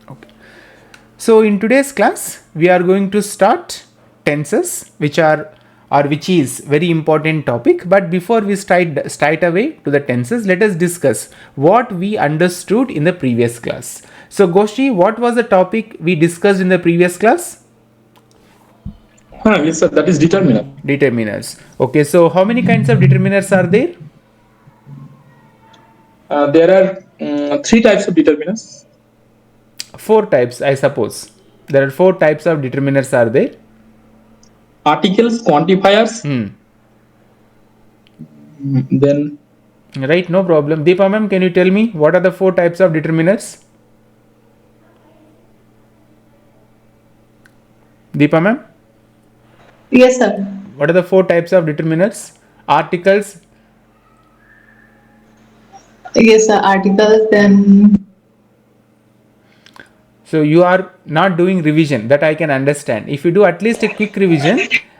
Okay. So in today's class, we are going to start tenses, which is very important topic. But before we start away to the tenses, let us discuss what we understood in the previous class. So Goshi, what was the topic we discussed in the previous class? Yes, sir. That is determiner. Determiners. Okay. So how many kinds of determiners are there? There are three types of determiners. Four types, I suppose. There are four types of determiners are there. Articles, quantifiers. Then Right, no problem. Deepa ma'am, can you tell me what are the four types of determiners? Deepa ma'am? Yes, sir. What are the four types of determiners? Articles. Yes, sir. Articles, then. So you are not doing revision, that I can understand. If you do at least a quick revision,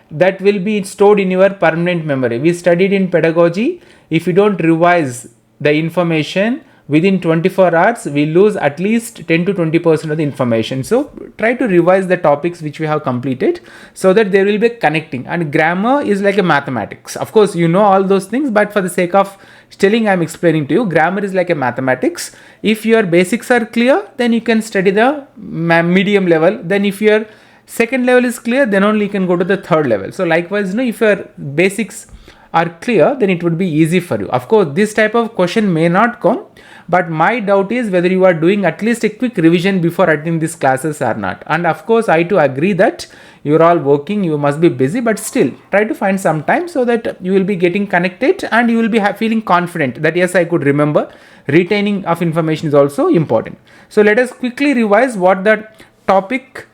that will be stored in your permanent memory. We studied in pedagogy. If you don't revise the information within 24 hours, we lose at least 10 to 20% of the information. So try to revise the topics which we have completed so that there will be connecting. And grammar is like a mathematics. Of course, you know all those things, but for the sake of telling, I'm explaining to you, grammar is like a mathematics. If your basics are clear, then you can study the medium level. Then if your second level is clear, then only you can go to the third level. So likewise, if your basics are clear, then it would be easy for you. Of course, this type of question may not come, but my doubt is whether you are doing at least a quick revision before attending these classes or not. And of course, I too agree that you are all working, you must be busy, but still try to find some time so that you will be getting connected and you will be feeling confident that yes, I could remember. Retaining of information is also important. So let us quickly revise what the topic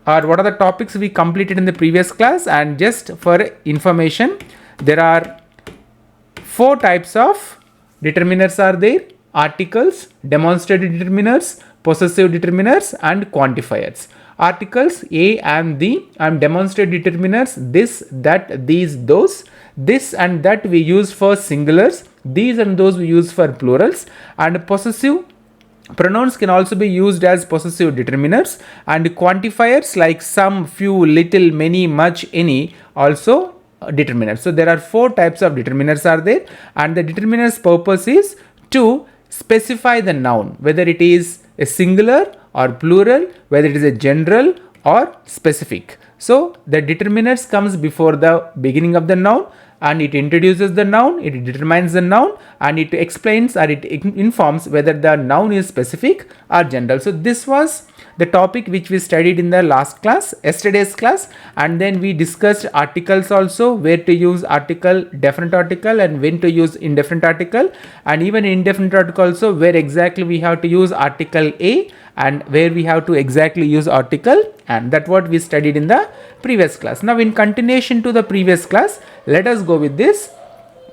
or what are the topics we completed in the previous class. And just for information, there are four types of determiners are there: articles, demonstrated determiners, possessive determiners, and quantifiers. Articles A and the, and demonstrated determiners this, that, these, those. This and that we use for singulars, these and those we use for plurals. And possessive pronouns can also be used as possessive determiners, and quantifiers like some, few, little, many, much, any also determiners. So there are four types of determiners are there, and the determiner's purpose is to specify the noun, whether it is a singular or plural, whether it is a general or specific. So the determiners comes before the beginning of the noun, and it introduces the noun, it determines the noun, and it explains or it informs whether the noun is specific or general. So this was the topic which we studied in the last class, yesterday's class. And then we discussed articles also, where to use article, definite article, and when to use indefinite article, and even indefinite article also, where exactly we have to use article A and where we have to exactly use article, and that's what we studied in the previous class. Now in continuation to the previous class, let us go with this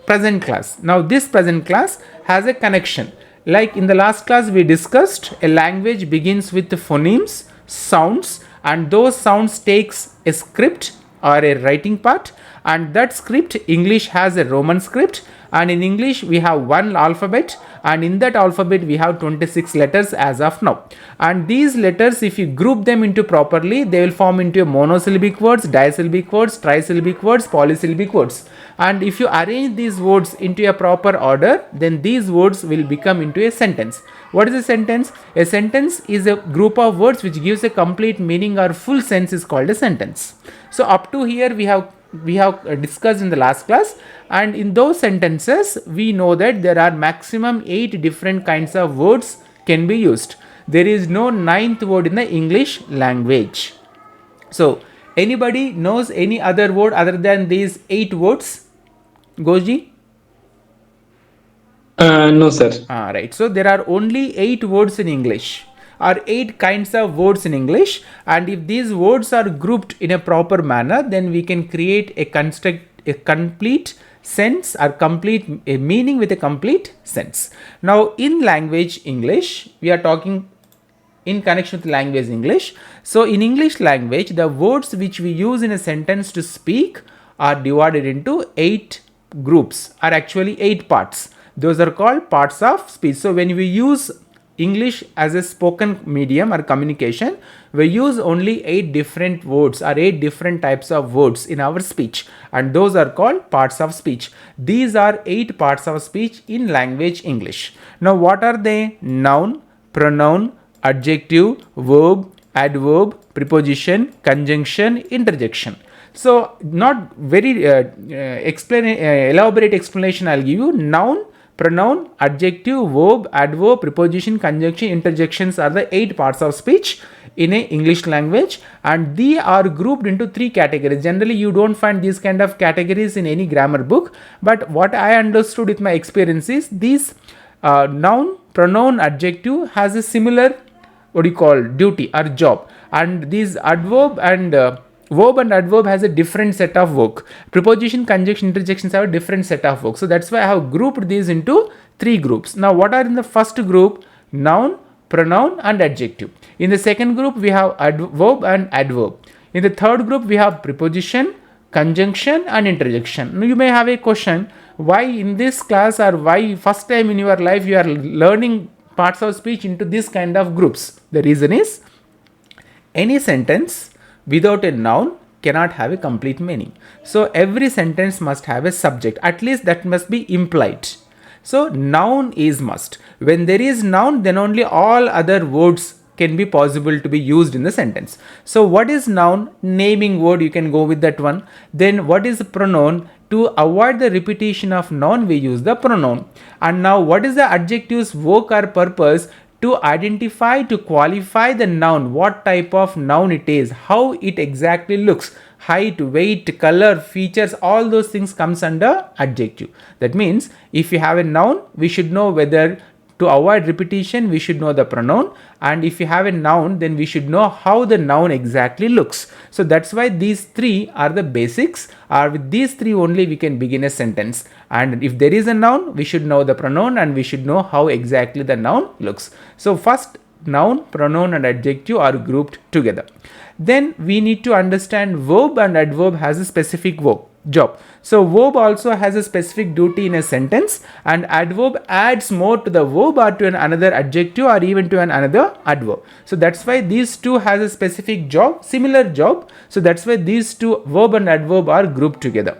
present class. Now this present class has a connection. Like in the last class we discussed, a language begins with the phonemes, sounds, and those sounds takes a script or a writing part, and that script, English has a Roman script, and in English we have one alphabet, and in that alphabet we have 26 letters as of now. And these letters, if you group them into properly, they will form into monosyllabic words, disyllabic words, trisyllabic words, polysyllabic words. And if you arrange these words into a proper order, then these words will become into a sentence. What is a sentence? A sentence is a group of words which gives a complete meaning or full sense is called a sentence. So up to here we have discussed in the last class, and in those sentences we know that there are maximum 8 different kinds of words can be used. There is no ninth word in the English language. So anybody knows any other word other than these 8 words? Goji? No, sir. Right. So there are only 8 words in English, or 8 kinds of words in English, and if these words are grouped in a proper manner, then we can create a complete sense or complete a meaning with a complete sense. Now in language English, we are talking in connection with language English. So in English language, the words which we use in a sentence to speak are divided into 8 groups, are actually 8 parts. Those are called parts of speech. So when we use English as a spoken medium or communication, we use only 8 different words or 8 different types of words in our speech, and those are called parts of speech. These are 8 parts of speech in language English. Now what are they? Noun, pronoun, adjective, verb, adverb, preposition, conjunction, interjection. So not very elaborate explanation I'll give you. Noun, pronoun, adjective, verb, adverb, preposition, conjunction, interjections are the 8 parts of speech in a English language, and they are grouped into 3 categories. Generally you don't find these kind of categories in any grammar book, but what I understood with my experience is these noun, pronoun, adjective has a similar duty or job, and these adverb and verb and adverb has a different set of work. Preposition, conjunction, interjections have a different set of work. So that's why I have grouped these into 3 groups. Now what are in the first group? Noun, pronoun and adjective. In the second group we have verb and adverb. In the third group we have preposition, conjunction and interjection. Now you may have a question, why in this class or why first time in your life you are learning parts of speech into this kind of groups? The reason is, any sentence without a noun cannot have a complete meaning. So every sentence must have a subject, at least that must be implied. So noun is must. When there is noun, then only all other words can be possible to be used in the sentence. So what is noun? Naming word, you can go with that one. Then what is pronoun? To avoid the repetition of noun, we use the pronoun. And now what is the adjective's work or purpose? To identify, to qualify the noun, what type of noun it is, how it exactly looks, height, weight, color, features, all those things comes under adjective. That means if you have a noun, we should know whether, to avoid repetition, we should know the pronoun, and if you have a noun, then we should know how the noun exactly looks. So that's why these 3 are the basics, or with these 3 only we can begin a sentence. And if there is a noun, we should know the pronoun and we should know how exactly the noun looks. So first, noun, pronoun and adjective are grouped together. Then we need to understand verb and adverb has a specific job. So verb also has a specific duty in a sentence, and adverb adds more to the verb or to another adjective or even to another adverb. So that's why these 2 has a specific job, similar job. So that's why these 2, verb and adverb, are grouped together.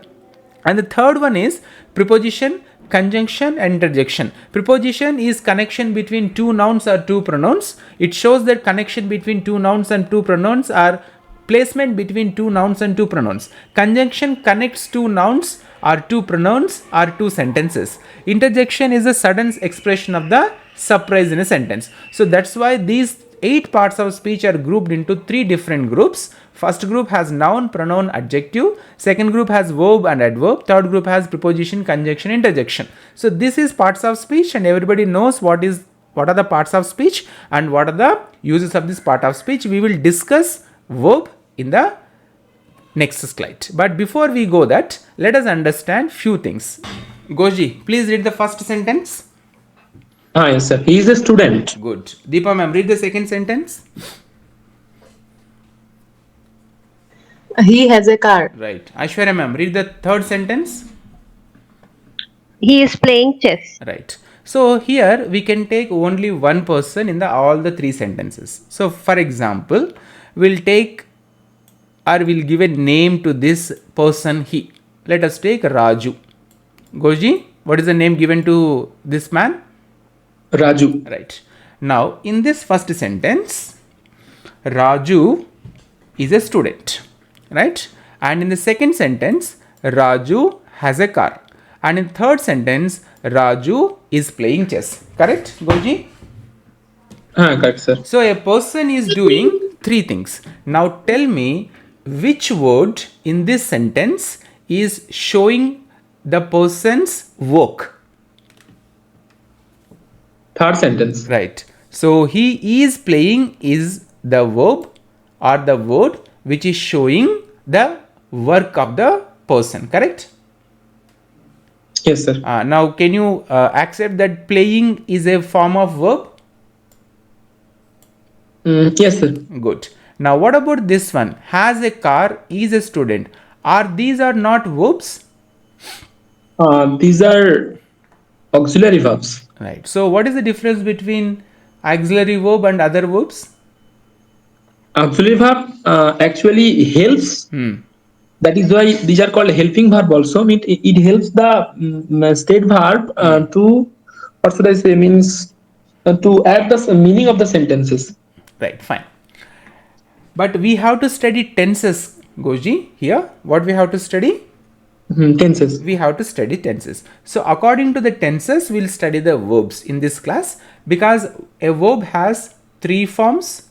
And the third one is preposition, conjunction and interjection. Preposition is connection between 2 nouns or 2 pronouns. It shows that connection between 2 nouns and 2 pronouns are placement between 2 nouns and 2 pronouns. Conjunction connects 2 nouns or 2 pronouns or 2 sentences. Interjection is a sudden expression of the surprise in a sentence. So that's why these 8 parts of speech are grouped into 3 different groups. First group has noun, pronoun, adjective. Second group has verb and adverb. Third group has preposition, conjunction, interjection. So this is parts of speech, and everybody knows what are the parts of speech and what are the uses of this part of speech. We will discuss verb in the next slide. But before we go that, let us understand few things. Goji, please read the first sentence. Yes, sir. He is a student. Good. Deepa ma'am, read the second sentence. He has a car. Right. Aishwarya ma'am, read the third sentence. He is playing chess. Right. So here we can take only one person in all the 3 sentences. So for example, we'll take or we'll give a name to this person he. Let us take Raju. Goji, what is the name given to this man? Raju. Right. Now in this first sentence, Raju is a student. Right. And in the second sentence, Raju has a car. And in third sentence, Raju is playing chess. Correct, Goji? Correct, sir. So a person is doing 3 things. Now tell me which word in this sentence is showing the person's work. Third sentence. Right. So he is playing is the verb or the word which is showing the work of the person. Correct? Yes, sir. Now can you accept that playing is a form of verb? Yes, sir. Good. Now what about this one? Has a car, is a student. These are not verbs? These are auxiliary verbs. Right. So what is the difference between Auxiliary verb and other verbs. Auxiliary verb actually helps. That is why these are called helping verb also. It helps the state verb to, what should I say, means to add the meaning of the sentences. Right, fine. But we have to study tenses, Goji. Here, what we have to study? Tenses. We have to study tenses. So according to the tenses, we'll study the verbs in this class, because a verb has 3 forms,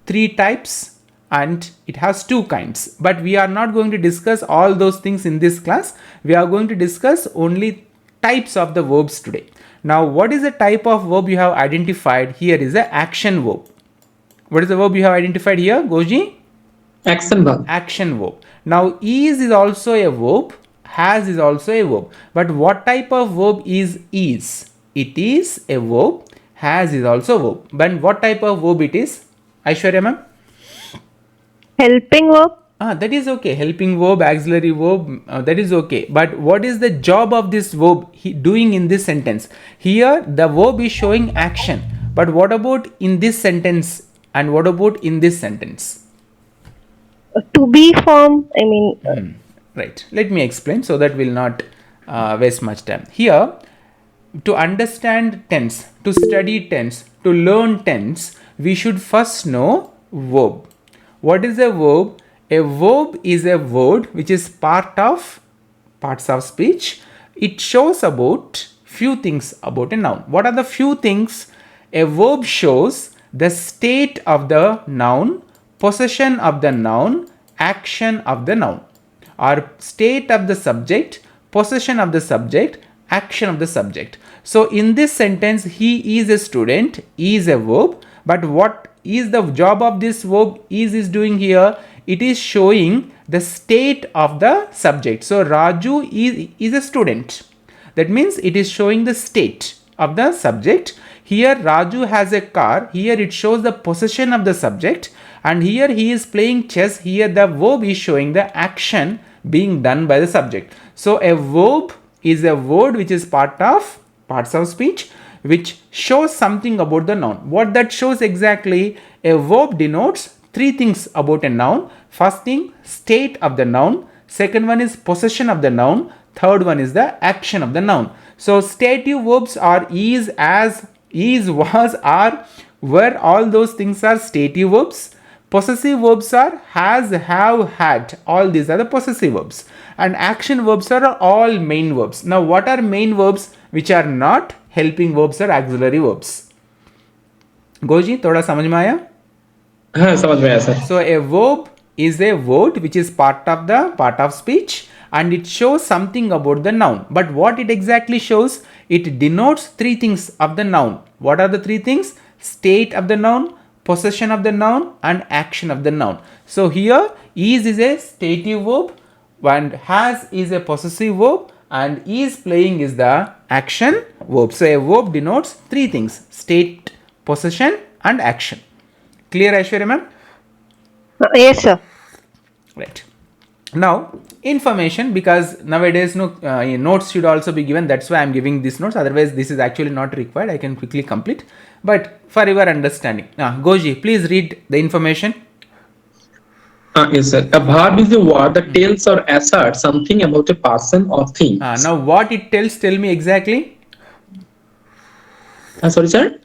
3 types, and it has 2 kinds. But we are not going to discuss all those things in this class. We are going to discuss only types of the verbs today. Now, what is the type of verb you have identified? Here is the action verb. What is the verb you have identified here, Goji? Action verb. Action verb. Now, is also a verb, has is also a verb. But what type of verb is? It is a verb, has is also a verb. But what type of verb it is? Aishwarya ma'am? Helping verb. That is okay. Helping verb, auxiliary verb, that is okay. But what is the job of this verb doing in this sentence? Here, the verb is showing action. But what about in this sentence? And what about in this sentence? To be form. I mean. Right. Let me explain so that we'll not waste much time. Here, to understand tense, to study tense, to learn tense, we should first know verb. What is a verb? A verb is a word which is parts of speech. It shows about few things about a noun. What are the few things? A verb shows the state of the noun, possession of the noun, action of the noun, or state of the subject, possession of the subject, action of the subject. So in this sentence, he is a student, is a verb, but what is the job of this verb is doing here? It is showing the state of the subject. So Raju is a student. That means it is showing the state of the subject. Here Raju has a car. Here it shows the possession of the subject. And here he is playing chess. Here the verb is showing the action being done by the subject. So a verb is a word which is parts of speech, which shows something about the noun. What that shows exactly? A verb denotes 3 things about a noun. First thing, state of the noun. Second one is possession of the noun. Third one is the action of the noun. So stative verbs are is, as, is, was, are, were. All those things are stative verbs. Possessive verbs are has, have, had. All these are the possessive verbs. And action verbs are all main verbs. Now, what are main verbs which are not helping verbs or auxiliary verbs? Goji, thoda samajh mein aaya? हाँ, समझ में आया sir. So a verb is a word which is part of speech, and it shows something about the noun. But what it exactly shows? It denotes 3 things of the noun. What are the 3 things? State of the noun, possession of the noun, and action of the noun. So here is a stative verb, and has is a possessive verb, and is playing is the action verb. So a verb denotes 3 things: state, possession, and action. Clear, Aishwarya ma'am? Yes, sir. Right. Now, information, because nowadays notes should also be given. That's why I am giving these notes. Otherwise, this is actually not required. I can quickly complete. But for your understanding, Goji, please read the information. Yes, sir. A verb is a word that tells or asserts something about a person or thing. Now, what it tells, tell me exactly. Sorry, sir?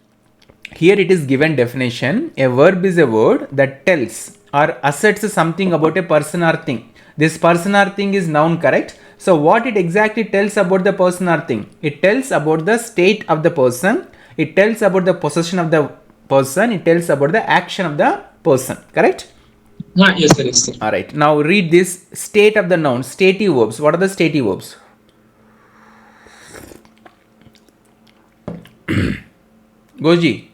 Here it is given definition. A verb is a word that tells or asserts something about a person or thing. This person or thing is noun, correct? So what it exactly tells about the person or thing? It tells about the state of the person. It tells about the possession of the person. It tells about the action of the person, correct? Yes, sir. Yes, sir. All right. Now read this state of the noun. Stative verbs. What are the stative verbs? Goji.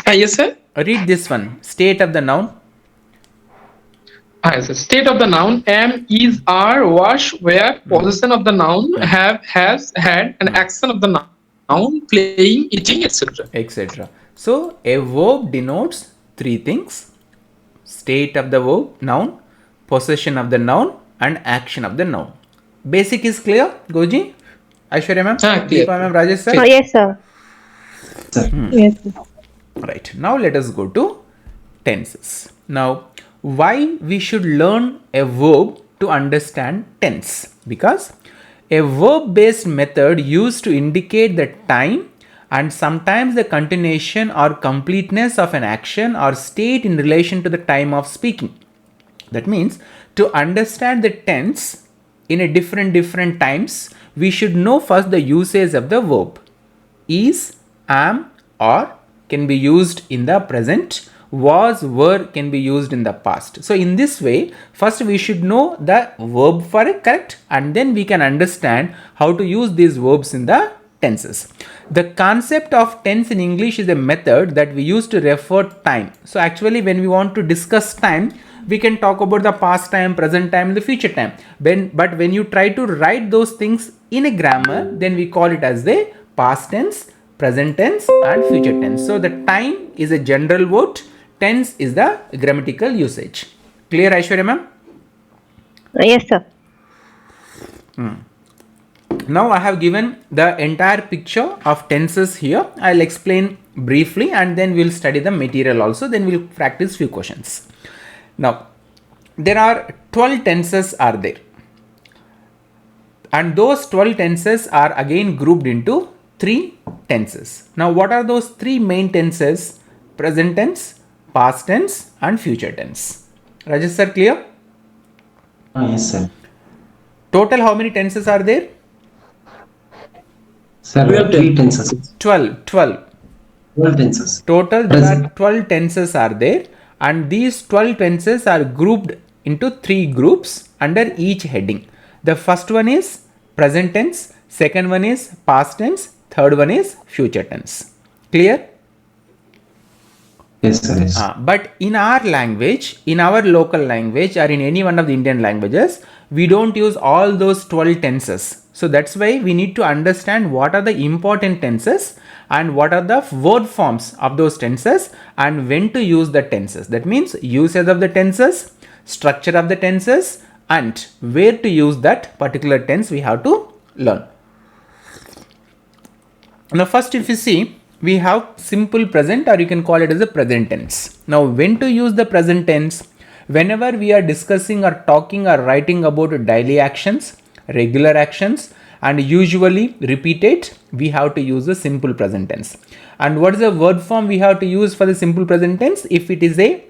Yes, sir. Read this one. State of the noun. Yes, sir. State of the noun: am, is, are, was, where. Possession of the noun: have, has, had, and action of the noun: playing, eating, etc. Etc. So a verb denotes 3 things: state of the verb, noun, possession of the noun, and action of the noun. Basic is clear, Goji? Aishwarya ma'am? Clear. Deepa ma'am, Rajesh sir? Yes, sir. sir. Yes, sir. Right. Now let us go to tenses. Now, why we should learn a verb to understand tense? Because a verb based method used to indicate the time and sometimes the continuation or completeness of an action or state in relation to the time of speaking. That means to understand the tense in a different times, we should know first the usage of the verb. Is, am, or can be used in the present, was, were can be used in the past. So in this way, first we should know the verb for it, correct, and then we can understand how to use these verbs in the tenses. The concept of tense in English is a method that we use to refer time. So actually when we want to discuss time, we can talk about the past time, present time, and the future time. But when you try to write those things in a grammar, then we call it as the past tense, present tense, and future tense. So the time is a general word, tense is the grammatical usage. Clear, Aishwarya ma'am? Yes, sir. Now I have given the entire picture of tenses here. I'll explain briefly and then we'll study the material also. Then we'll practice few questions. Now, there are 12 tenses are there. And those 12 tenses are again grouped into 3 tenses. Now, what are those 3 main tenses? Present tense, past tense, and future tense. Rajesh sir, clear? Yes, sir. Total how many tenses are there? Sir, 12 3 tenses. 12. 12 tenses. Total there Present. are 12 tenses are there, and these 12 tenses are grouped into 3 groups under each heading. The first one is present tense, second one is past tense, third one is future tense. Clear? Yes, sir. Yes. But in our language, in our local language or in any one of the Indian languages, we don't use all those 12 tenses. So that's why we need to understand what are the important tenses and what are the word forms of those tenses and when to use the tenses. That means usage of the tenses, structure of the tenses, and where to use that particular tense we have to learn. Now first, if you see, we have simple present, or you can call it as a present tense. Now when to use the present tense? Whenever we are discussing or talking or writing about daily actions, regular actions, and usually repeated, we have to use the simple present tense. And what is the word form we have to use for the simple present tense? If it is a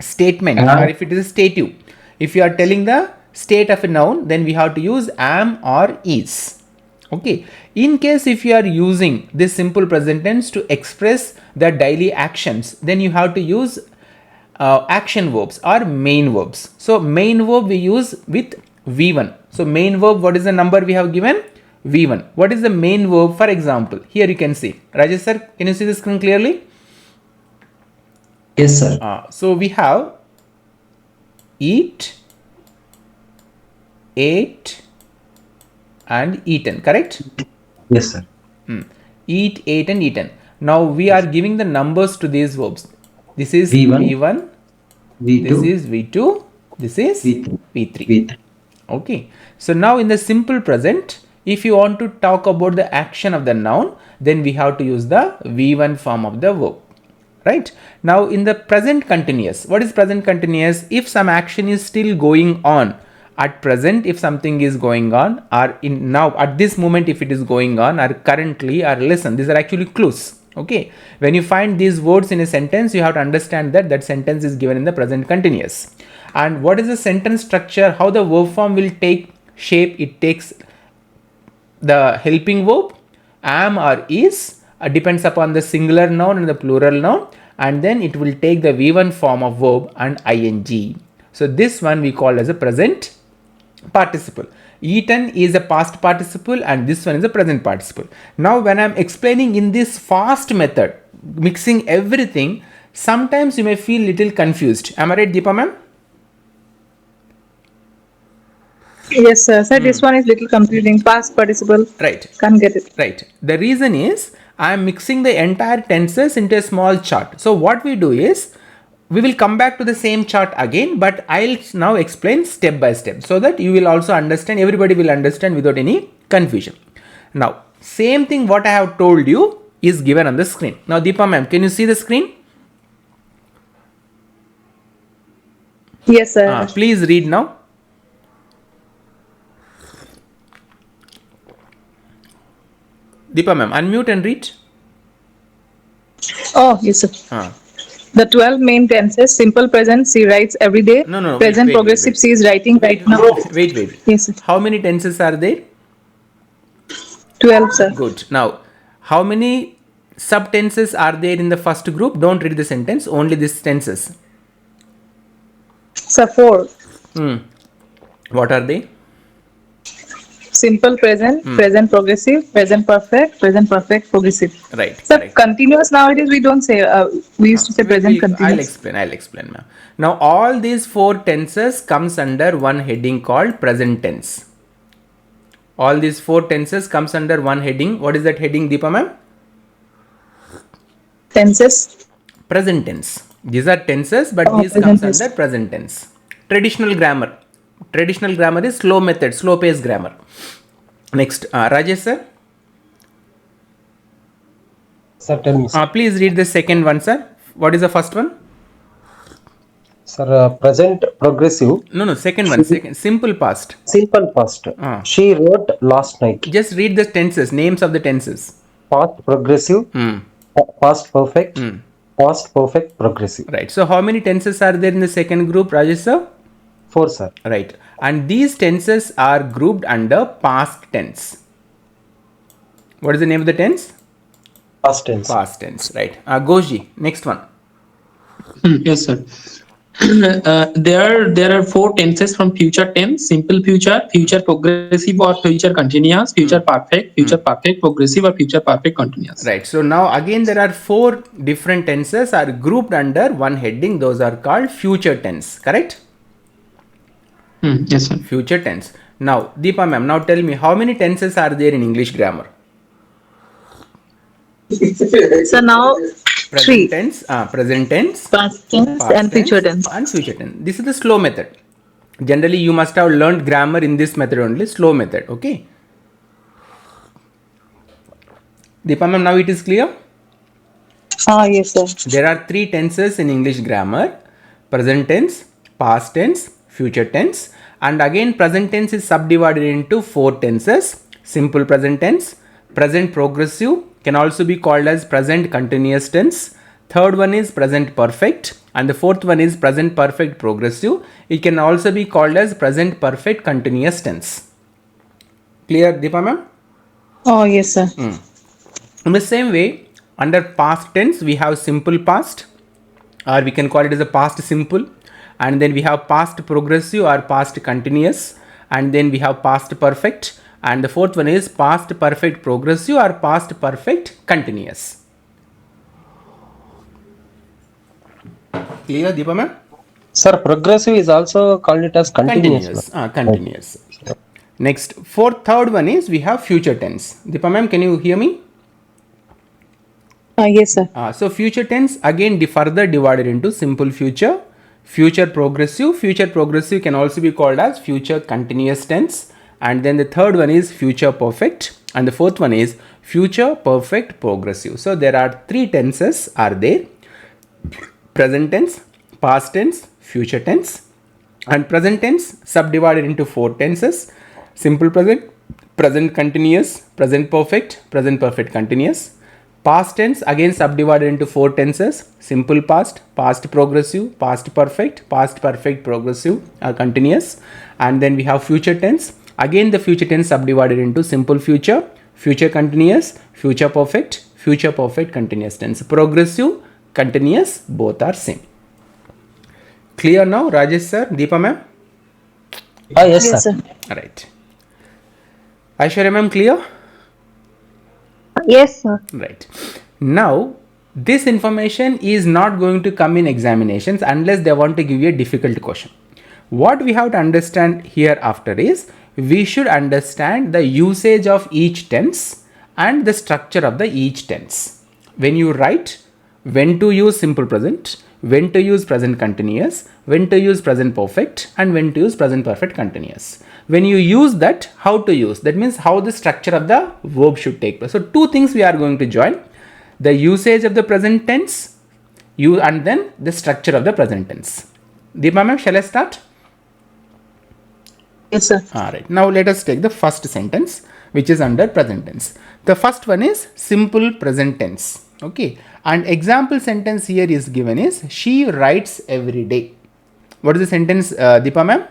statement or if it is a stative. If you are telling the state of a noun, then we have to use am or is. Okay. In case if you are using this simple present tense to express the daily actions, then you have to use action verbs or main verbs. So main verb we use with V1. So main verb, what is the number we have given? V1. What is the main verb? For example, here you can see. Rajesh sir, can you see the screen clearly? Yes, sir. So we have eat, ate, and eaten, correct? Yes, sir. Eat, ate, and eaten. Now we are giving the numbers to these verbs. This is V1, V1, V2, this is V2, this is V3. V3. V3. Okay. So now in the simple present, if you want to talk about the action of the noun, then we have to use the V1 form of the verb. Right. Now in the present continuous, what is present continuous? If some action is still going on at present, if something is going on, or in now at this moment if it is going on, or currently, or listen, these are actually clues. Okay. When you find these words in a sentence, you have to understand that that sentence is given in the present continuous. And what is the sentence structure? How the verb form will take shape? It takes the helping verb, am or is, depends upon the singular noun and the plural noun, and then it will take the V1 form of verb and ing. So this one we call as a present participle. Eaten is a past participle and this one is a present participle. Now when I am explaining in this fast method, mixing everything, sometimes you may feel little confused. Am I right, Deepa ma'am? Yes, sir. Sir, this one is little confusing. Past participle. Right. Can't get it. Right. The reason is I am mixing the entire tenses into a small chart. So what we do is we will come back to the same chart again, but I'll now explain step by step so that you will also understand, everybody will understand without any confusion. Now, same thing what I have told you, is given on the screen. Now Deepa ma'am, can you see the screen? Yes, sir. Please read now. Deepa ma'am, unmute and read. Oh, yes, sir. The 12 main tenses: simple present, she writes every day. No. Present Wait. progressive, she is writing right now. Wait. Yes, sir. How many tenses are there? 12, sir. Good. Now, how many subtenses are there in the first group? Don't read the sentence, only these tenses. Sir, 4. What are they? Simple present, present progressive, present perfect, progressive. Right. Sir, Correct. continuous nowadays we don't say, we used to say present continuous. I'll explain now. Now, all these 4 tenses comes under one heading called present tense. All these 4 tenses comes under one heading. What is that heading, Deepa ma'am? Tenses. Present tense. These are tenses, but these present comes tense. under present tense. Traditional grammar. Traditional grammar is slow method, slow pace grammar. Next, Rajesh sir. Sir, tell me, sir. Please read the second one, sir. What is the first one? Sir, present progressive. No, second one. Second, simple past. Simple past. She wrote last night. Just read the tenses, names of the tenses. Past progressive. Past perfect. Past perfect progressive. Right. So, how many tenses are there in the second group, Rajesh sir? 4, sir. Right. And these tenses are grouped under past tense. What is the name of the tense? Past tense. Past tense. Right. Goji, next one. Yes, sir. There are 4 tenses from future tense: simple future, future progressive or future continuous, future perfect, progressive or future perfect continuous. Right. So now again there are 4 different tenses are grouped under one heading. Those are called future tense. Correct? Yes, sir. Future tense. Now Deepa ma'am, now tell me how many tenses are there in English grammar? So now Present tense, past tense and future tense. and future tense. This is the slow method. Generally, you must have learned grammar in this method only, slow method. Okay. Deepa ma'am, now it is clear. Yes, sir. There are 3 tenses in English grammar: present tense, past tense, future tense. And again, present tense is subdivided into 4 tenses: simple present tense, present progressive, can also be called as present continuous tense. Third one is present perfect, and the fourth one is present perfect progressive. It can also be called as present perfect continuous tense. Clear, Deepa ma'am? Oh, yes, sir. In the same way, under past tense we have simple past, or we can call it as a past simple, and then we have past progressive or past continuous, and then we have past perfect, and the fourth one is past perfect progressive or past perfect continuous. Clear, Deepa ma'am? Sir, progressive is also called it as continuous. Continuous. Next, third one is we have future tense. Deepa ma'am, can you hear me? Yes, sir. So future tense again further divided into simple future, future progressive. Future progressive can also be called as future continuous tense, and then the third one is future perfect, and the fourth one is future perfect progressive. So there are 3 tenses are there: present tense, past tense, future tense. And present tense subdivided into 4 tenses: simple present, present continuous, present perfect continuous. Past tense again subdivided into 4 tenses: simple past, past progressive, past perfect progressive or continuous. And then we have future tense. Again the future tense subdivided into simple future, future continuous, future perfect continuous tense. Progressive, continuous, both are same. Clear now, Rajesh sir, Deepa ma'am? Yes, sir. Right. Aishwarya ma'am, clear? Yes, sir. Right. Now, this information is not going to come in examinations unless they want to give you a difficult question. What we have to understand here after is, we should understand the usage of each tense and the structure of the each tense. When you write, when to use simple present, when to use present continuous, when to use present perfect, and when to use present perfect continuous. When you use that, how to use, that means how the structure of the verb should take place. So 2 things we are going to join. the usage of the present tense, and then the structure of the present tense. Deepa ma'am, shall I start? Yes, sir. Alright, now let us take the first sentence which is under present tense. The first one is simple present tense. Okay, and example sentence here is given is she writes every day. What is the sentence, Deepa ma'am?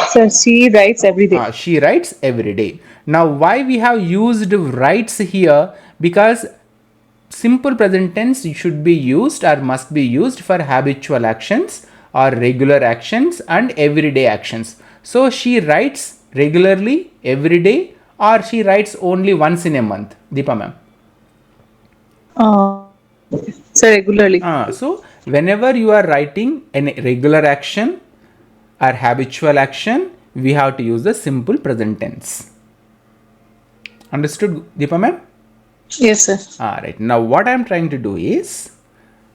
Sir, she writes every day. She writes every day. Now why we have used writes here? Because simple present tense should be used or must be used for habitual actions or regular actions and everyday actions. So she writes regularly every day, or she writes only once in a month, Deepa ma'am? Sir, regularly. So whenever you are writing a regular action or habitual action, we have to use the simple present tense. Understood, Deepa ma'am? Yes, sir. Alright, now what I am trying to do is,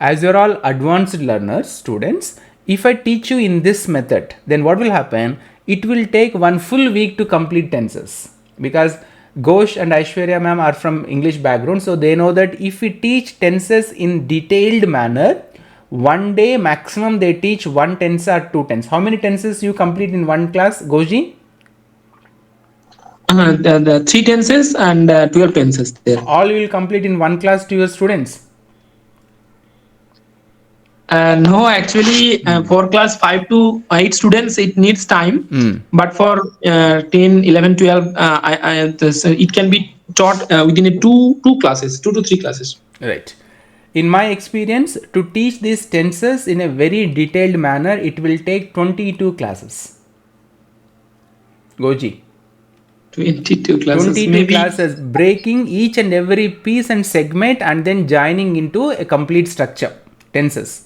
as you are all advanced learners, students, if I teach you in this method, then what will happen? It will take one full week to complete tenses, because Ghosh and Aishwarya ma'am are from English background, so they know that if we teach tenses in detailed manner, one day maximum they teach one tense or two tenses. How many tenses you complete in one class, Goji? The 3 tenses and 12 tenses there. All you will complete in one class to your students? No, actually, for class 5 to 8 students, it needs time. But for 10, 11, 12, it can be taught within two classes, 2 to 3 classes. Right. In my experience, to teach these tenses in a very detailed manner, it will take 22 classes. Goji. 22 classes. 22 maybe. classes, breaking each and every piece and segment and then joining into a complete structure. Tenses.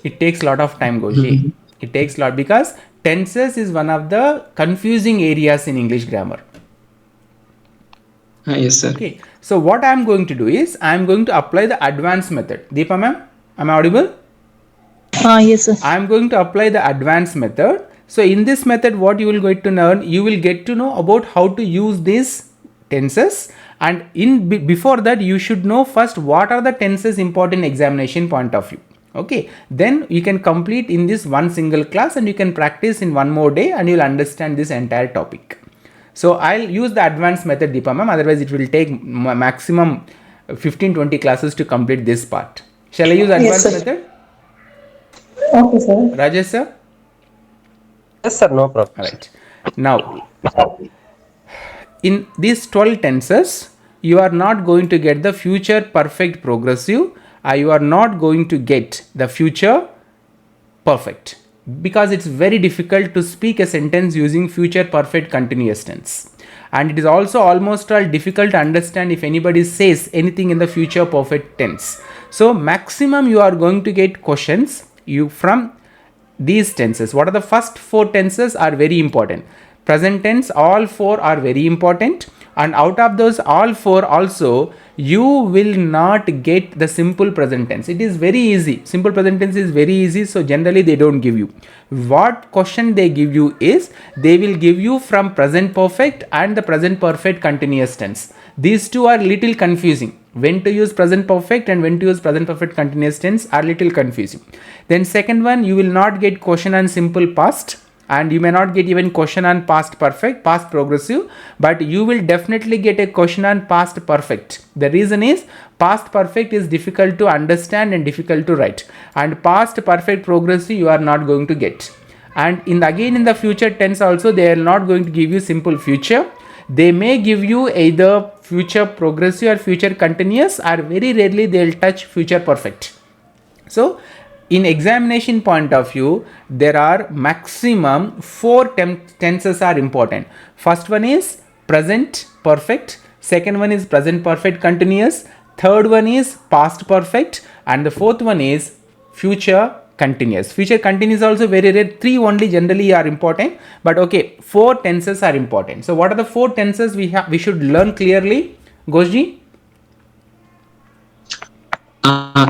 It takes a lot of time, Goji. It takes a lot, because tenses is one of the confusing areas in English grammar. Yes, sir. Okay. So what I am going to do is, I am going to apply the advanced method. Deepa ma'am, am I audible? Yes, sir. I am going to apply the advanced method. So in this method, what you will get to learn, you will get to know about how to use these tenses, and before that you should know first what are the tenses important examination point of view. Okay, then you can complete in this one single class, and you can practice in one more day, and you will understand this entire topic. So I'll use the advanced method, Deepa ma'am, otherwise it will take maximum 15-20 classes to complete this part. Shall I use advanced method? Okay, sir. Rajesh sir? Yes, sir, no problem. Alright. Now, in these 12 tenses, you are not going to get the future perfect progressive, you are not going to get the future perfect, because it's very difficult to speak a sentence using future perfect continuous tense. And it is also almost all difficult to understand if anybody says anything in the future perfect tense. So maximum you are going to get questions from these tenses. What are the first 4 tenses are very important. Present tense, all 4 are very important, and out of those all 4 also, you will not get the simple present tense. It is very easy. Simple present tense is very easy, so generally they don't give you. What question they give you is, they will give you from present perfect and the present perfect continuous tense. These two are little confusing. When to use present perfect and when to use present perfect continuous tense are little confusing. Then second one, you will not get question on simple past, and you may not get even question on past perfect, past progressive, but you will definitely get a question on past perfect. The reason is, past perfect is difficult to understand and difficult to write, and past perfect progressive you are not going to get. And again in the future tense also, they are not going to give you simple future. They may give you either future progressive or future continuous, or very rarely they will touch future perfect. So in examination point of view, there are maximum 4 tenses are important. First one is present perfect, second one is present perfect continuous, third one is past perfect, and the fourth one is future continuous. Future continuous also very rare. 3 only generally are important, but okay, 4 tenses are important. So what are the 4 tenses we should learn clearly, Ghoshji?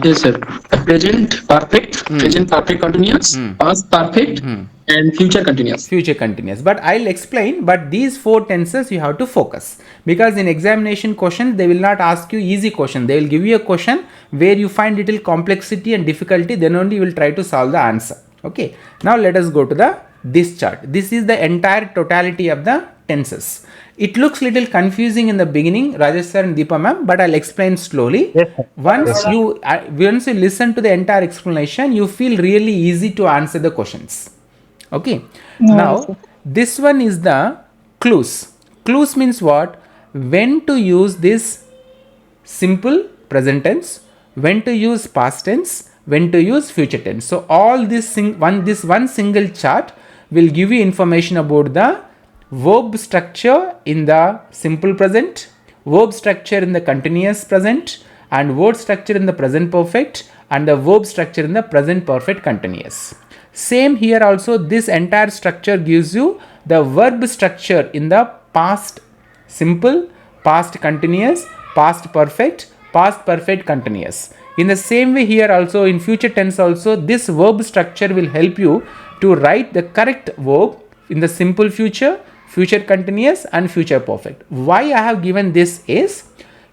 Yes, sir. Present perfect, present perfect continuous, past perfect, and future continuous. Future continuous. But I'll explain, but these 4 tenses you have to focus. Because in examination questions, they will not ask you easy question. They will give you a question where you find little complexity and difficulty, then only you will try to solve the answer. Okay. Now let us go to this chart. This is the entire totality of the tenses. It looks little confusing in the beginning, Rajesh sir and Deepa ma'am, but I'll explain slowly. Yes, sir. Once you listen to the entire explanation, you feel really easy to answer the questions. Okay. Now, this one is the clues. Clues means what? When to use this simple present tense, when to use past tense, when to use future tense. So all this one single chart will give you information about the verb structure in the simple present, verb structure in the continuous present, and word structure in the present perfect, and the verb structure in the present perfect continuous. Same here also, this entire structure gives you the verb structure in the past simple, past continuous, past perfect continuous. In the same way here also, in future tense also, this verb structure will help you to write the correct verb in the simple future, future continuous, and future perfect. Why I have given this is,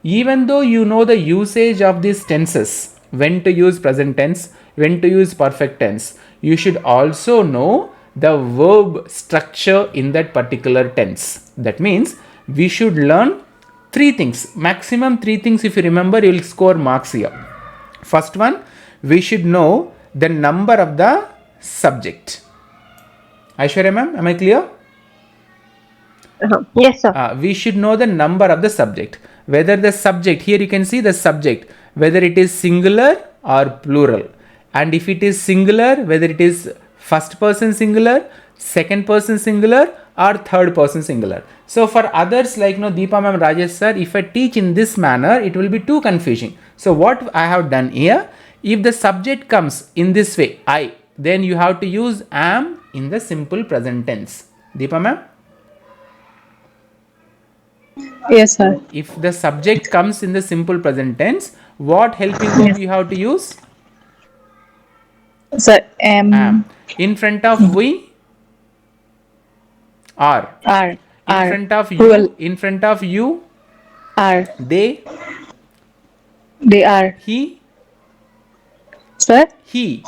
even though you know the usage of these tenses, when to use present tense, when to use perfect tense, you should also know the verb structure in that particular tense. That means we should learn 3 things, maximum 3 things. If you remember, you will score marks here. First one, we should know the number of the subject. Aishwarya ma'am, am I clear? Yes, sir. We should know the number of the subject. Whether the subject, here you can see the subject, whether it is singular or plural. And if it is singular, whether it is first person singular, second person singular, or third person singular. So for others like Deepa ma'am, Rajesh sir, if I teach in this manner, it will be too confusing. So what I have done here, if the subject comes in this way, I, then you have to use am in the simple present tense. Deepa ma'am? Yes, sir. If the subject comes in the simple present tense, what helping verb you have to use? Sir, Am. In front of we? Are. are, In front of you? Plural. In front of you? are, They? they are. He? Sir, He?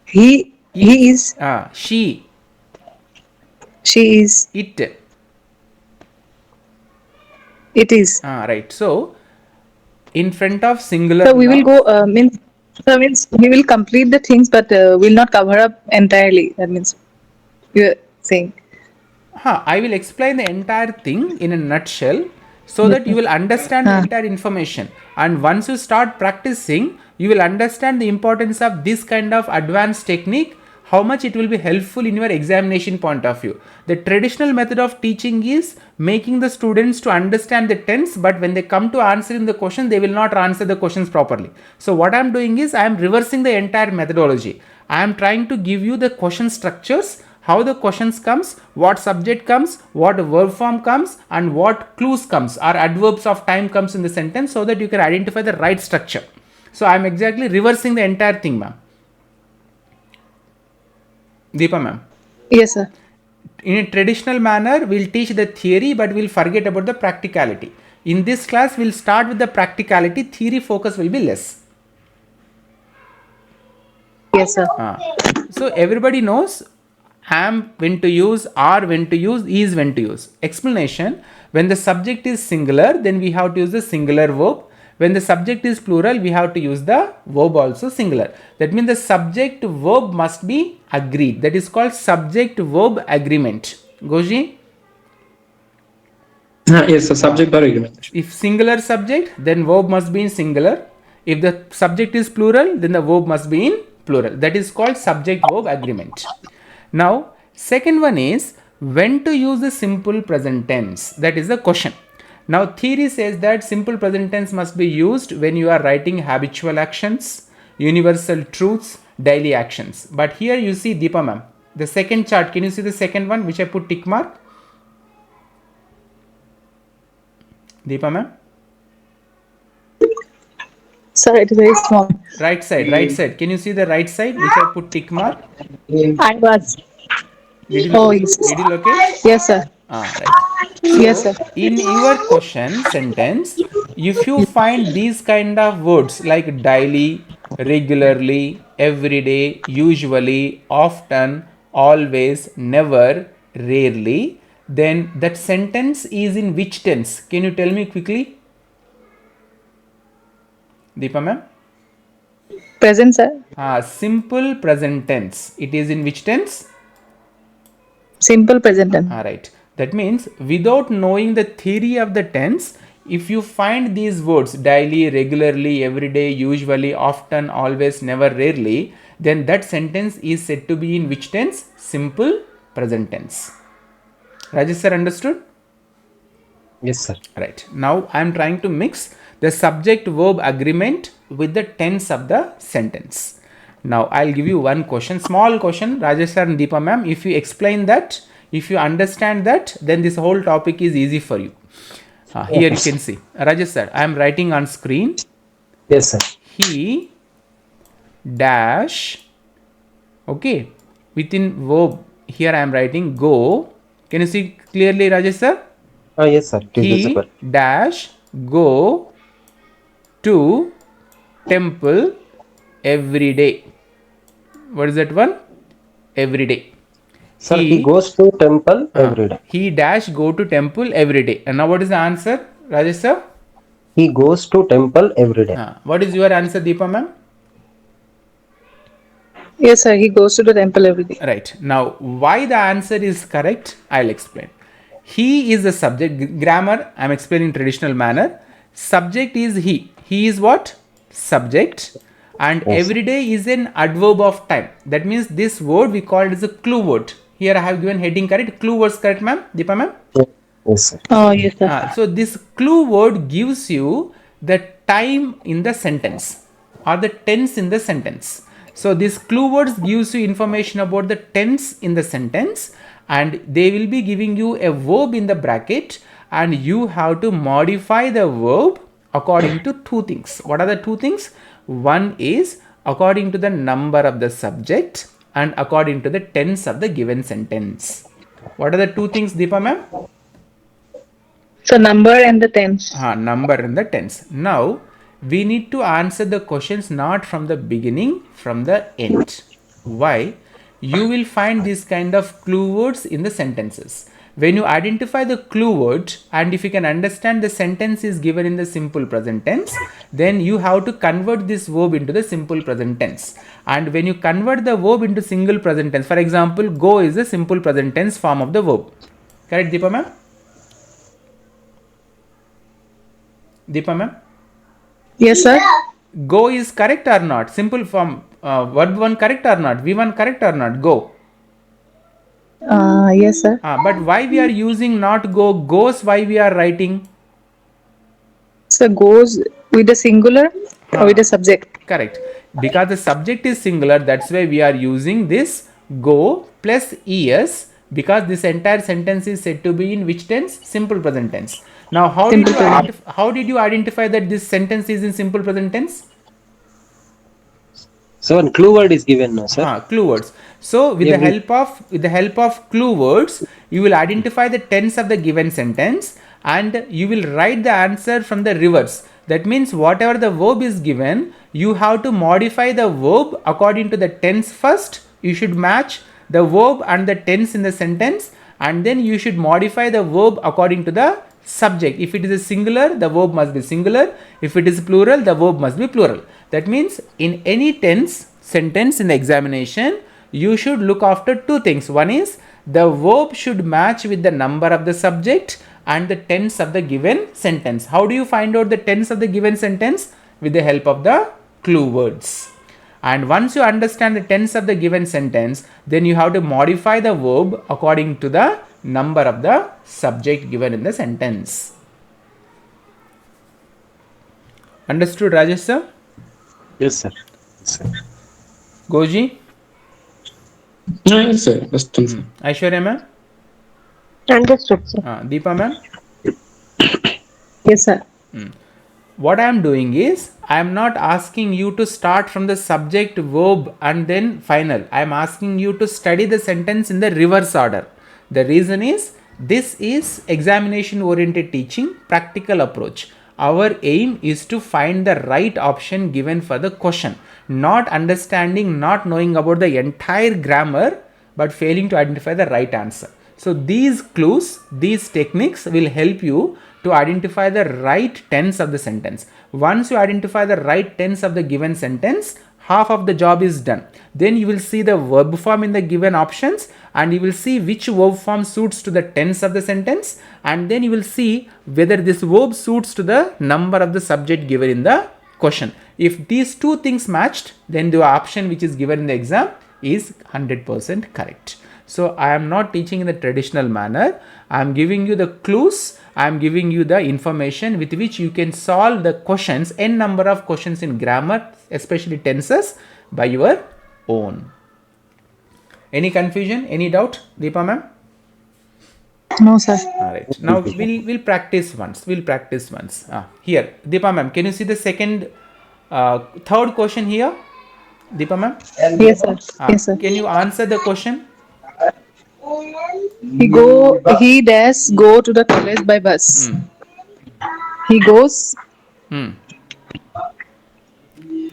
he is, She? she is, It? it is. Right. So, in front of singular So we will nouns- go, means we will complete the things, but will not cover up entirely. That means you're saying. I will explain the entire thing in a nutshell so that you will understand the entire information. And once you start practicing, you will understand the importance of this kind of advanced technique, how much it will be helpful in your examination point of view. The traditional method of teaching is making the students to understand the tense, but when they come to answering the question, they will not answer the questions properly. So what I am doing is I am reversing the entire methodology. I am trying to give you the question structures, how the questions comes, what subject comes, what verb form comes, and what clues comes or adverbs of time comes in the sentence, so that you can identify the right structure. So I am exactly reversing the entire thing, ma'am. Deepa ma'am. Yes, sir. In a traditional manner, we'll teach the theory, but we'll forget about the practicality. In this class, we'll start with the practicality. Theory focus will be less. Yes, sir. So everybody knows am when to use, are when to use, is when to use. Explanation: when the subject is singular, then we have to use the singular verb. When the subject is plural, we have to use the verb also singular. That means the subject verb must be agreed. That is called subject verb agreement. Goji? Yes, sir. Subject or agreement. If singular subject, then verb must be in singular. If the subject is plural, then the verb must be in plural. That is called subject verb agreement. Now, second one is when to use the simple present tense. That is the question. Now, theory says that simple present tense must be used when you are writing habitual actions, universal truths, daily actions. But here you see, Deepa ma'am, the second chart. Can you see the second one which I put tick mark? Deepa ma'am? Sir, it is very small. Right side, right side. Can you see the right side which I put tick mark? I was. Did you, Oh, yes. did you locate? Yes, sir. Right. Yes, So, sir. in your question sentence, if you find these kind of words like daily, regularly, every day, usually, often, always, never, rarely, then that sentence is in which tense? Can you tell me quickly? Deepa ma'am? Present, sir. Simple present tense. It is in which tense? Simple present tense. Right. That means without knowing the theory of the tense, if you find these words daily, regularly, every day, usually, often, always, never, rarely, then that sentence is said to be in which tense? Simple present tense. Rajesh sir, understood? Yes, sir. Right. Now I am trying to mix the subject verb agreement with the tense of the sentence. Now I'll give you one question, small question, Rajesh sir and Deepa ma'am. If you explain that, if you understand that, then this whole topic is easy for you. Here you can see. Rajesh sir, I am writing on screen. Yes, sir. He dash, okay, within verb here I am writing go. Can you see clearly, Rajesh sir? Yes, sir. It is visible. He dash go to temple every day. What is that one? Every day. Sir, he goes to temple every day. He dash go to temple every day. And now what is the answer, Rajesh sir? He goes to temple every day. What is your answer, Deepa ma'am? Yes, sir. He goes to the temple every day. Right. Now, why the answer is correct, I'll explain. He is the subject. Grammar, I'm explaining in traditional manner. Subject is he. He is what? Subject. And every day is an adverb of time. That means this word we call it as a clue word. Here I have given heading correct. Clue words correct, ma'am? Deepa ma'am? Yes, sir. Oh, yes, sir. So this clue word gives you the time in the sentence or the tense in the sentence. So this clue words gives you information about the tense in the sentence, and they will be giving you a verb in the bracket, and you have to modify the verb according to two things. What are the two things? One is according to the number of the subject and according to the tense of the given sentence. What are the two things, Deepa ma'am? So number and the tense. Number and the tense. Now we need to answer the questions not from the beginning, from the end. Why? You will find this kind of clue words in the sentences. When you identify the clue word, and if you can understand the sentence is given in the simple present tense, then you have to convert this verb into the simple present tense. And when you convert the verb into single present tense, for example, go is the simple present tense form of the verb. Correct, Deepa ma'am? Deepa ma'am? Yes, sir. Go is correct or not? Simple form, verb 1 correct or not? V1 correct or not? Go. Yes, sir. But why we are using not go? Goes, why we are writing? So goes with the singular or with the subject. Correct. Because the subject is singular, that's why we are using this go plus es, because this entire sentence is said to be in which tense? Simple present tense. Now, how did you identify that this sentence is in simple present tense? So one clue word is given now, sir. Clue words. So with the help of clue words, you will identify the tense of the given sentence, and you will write the answer from the reverse. That means whatever the verb is given, you have to modify the verb according to the tense first. You should match the verb and the tense in the sentence, and then you should modify the verb according to the subject. If it is a singular, the verb must be singular. If it is plural, the verb must be plural. That means in any tense sentence in the examination, you should look after two things. One is the verb should match with the number of the subject and the tense of the given sentence. How do you find out the tense of the given sentence? With the help of the clue words. And once you understand the tense of the given sentence, then you have to modify the verb according to the number of the subject given in the sentence. Understood, Rajesh sir? Yes, sir. Yes, sir. Goji? Yes, sir. Aishwarya ma'am? Understood, sir. Deepa ma'am? Yes, sir. What I am doing is, I am not asking you to start from the subject, verb and then final. I am asking you to study the sentence in the reverse order. The reason is, This is examination oriented teaching, practical approach. Our aim is to find the right option given for the question, not understanding, not knowing about the entire grammar, but failing to identify the right answer. So these clues, these techniques will help you to identify the right tense of the sentence. Once you identify the right tense of the given sentence, half of the job is done. Then you will see the verb form in the given options, and you will see which verb form suits to the tense of the sentence, and then you will see whether this verb suits to the number of the subject given in the question. If these two things matched, then the option which is given in the exam is 100% correct. So I am not teaching in the traditional manner. I am giving you the clues. I am giving you the information with which you can solve the questions, n number of questions in grammar, especially tenses, by your own. Any confusion? Any doubt, Deepa ma'am? No, sir. All right. Now we'll practice once. We'll practice once. Here, Deepa ma'am, can you see the third question here? Deepa ma'am? Yes, sir. Yes, sir. Can you answer the question? He does go to the college by bus. He goes.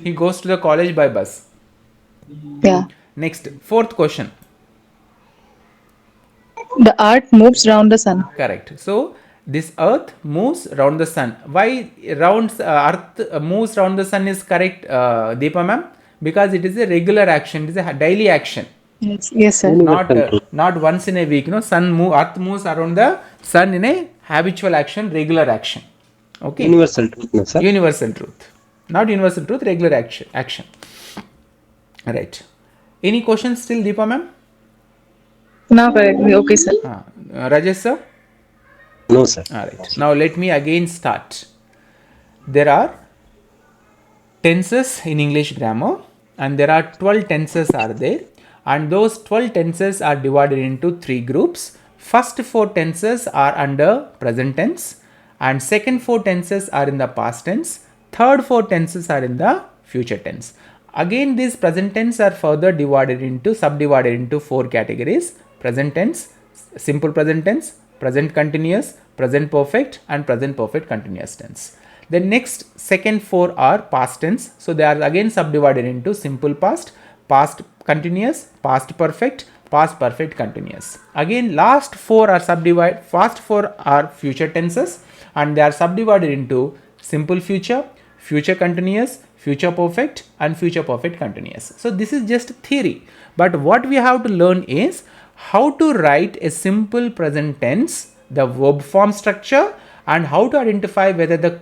He goes to the college by bus. Yeah. Next, fourth question. The earth moves round the sun. Correct. So this earth moves round the sun. Why earth moves round the sun is correct, Deepa ma'am? Because it is a regular action. It is a daily action. Yes, sir. Not once in a week. Earth moves around the sun in a habitual action, regular action. Okay. Universal truth, no, sir. Universal truth. Not universal truth, regular action. Right. Any questions still, Deepa ma'am? No, correct. Okay, sir. Rajesh sir? No, sir. All right. Now let me again start. There are tenses in English grammar, and there are 12 tenses are there, and those 12 tenses are divided into 3 groups. First 4 tenses are under present tense, and second 4 tenses are in the past tense, third 4 tenses are in the future tense. Again, these present tense are further subdivided into 4 categories: present tense, simple present tense, present continuous, present perfect, and present perfect continuous tense. The next second 4 are past tense. So they are again subdivided into simple past, past continuous, past perfect, past perfect continuous. Again, last 4 are subdivided. First 4 are future tenses, and they are subdivided into simple future, future continuous, future perfect, and future perfect continuous. So this is just theory, but what we have to learn is how to write a simple present tense, the verb form structure, and how to identify whether the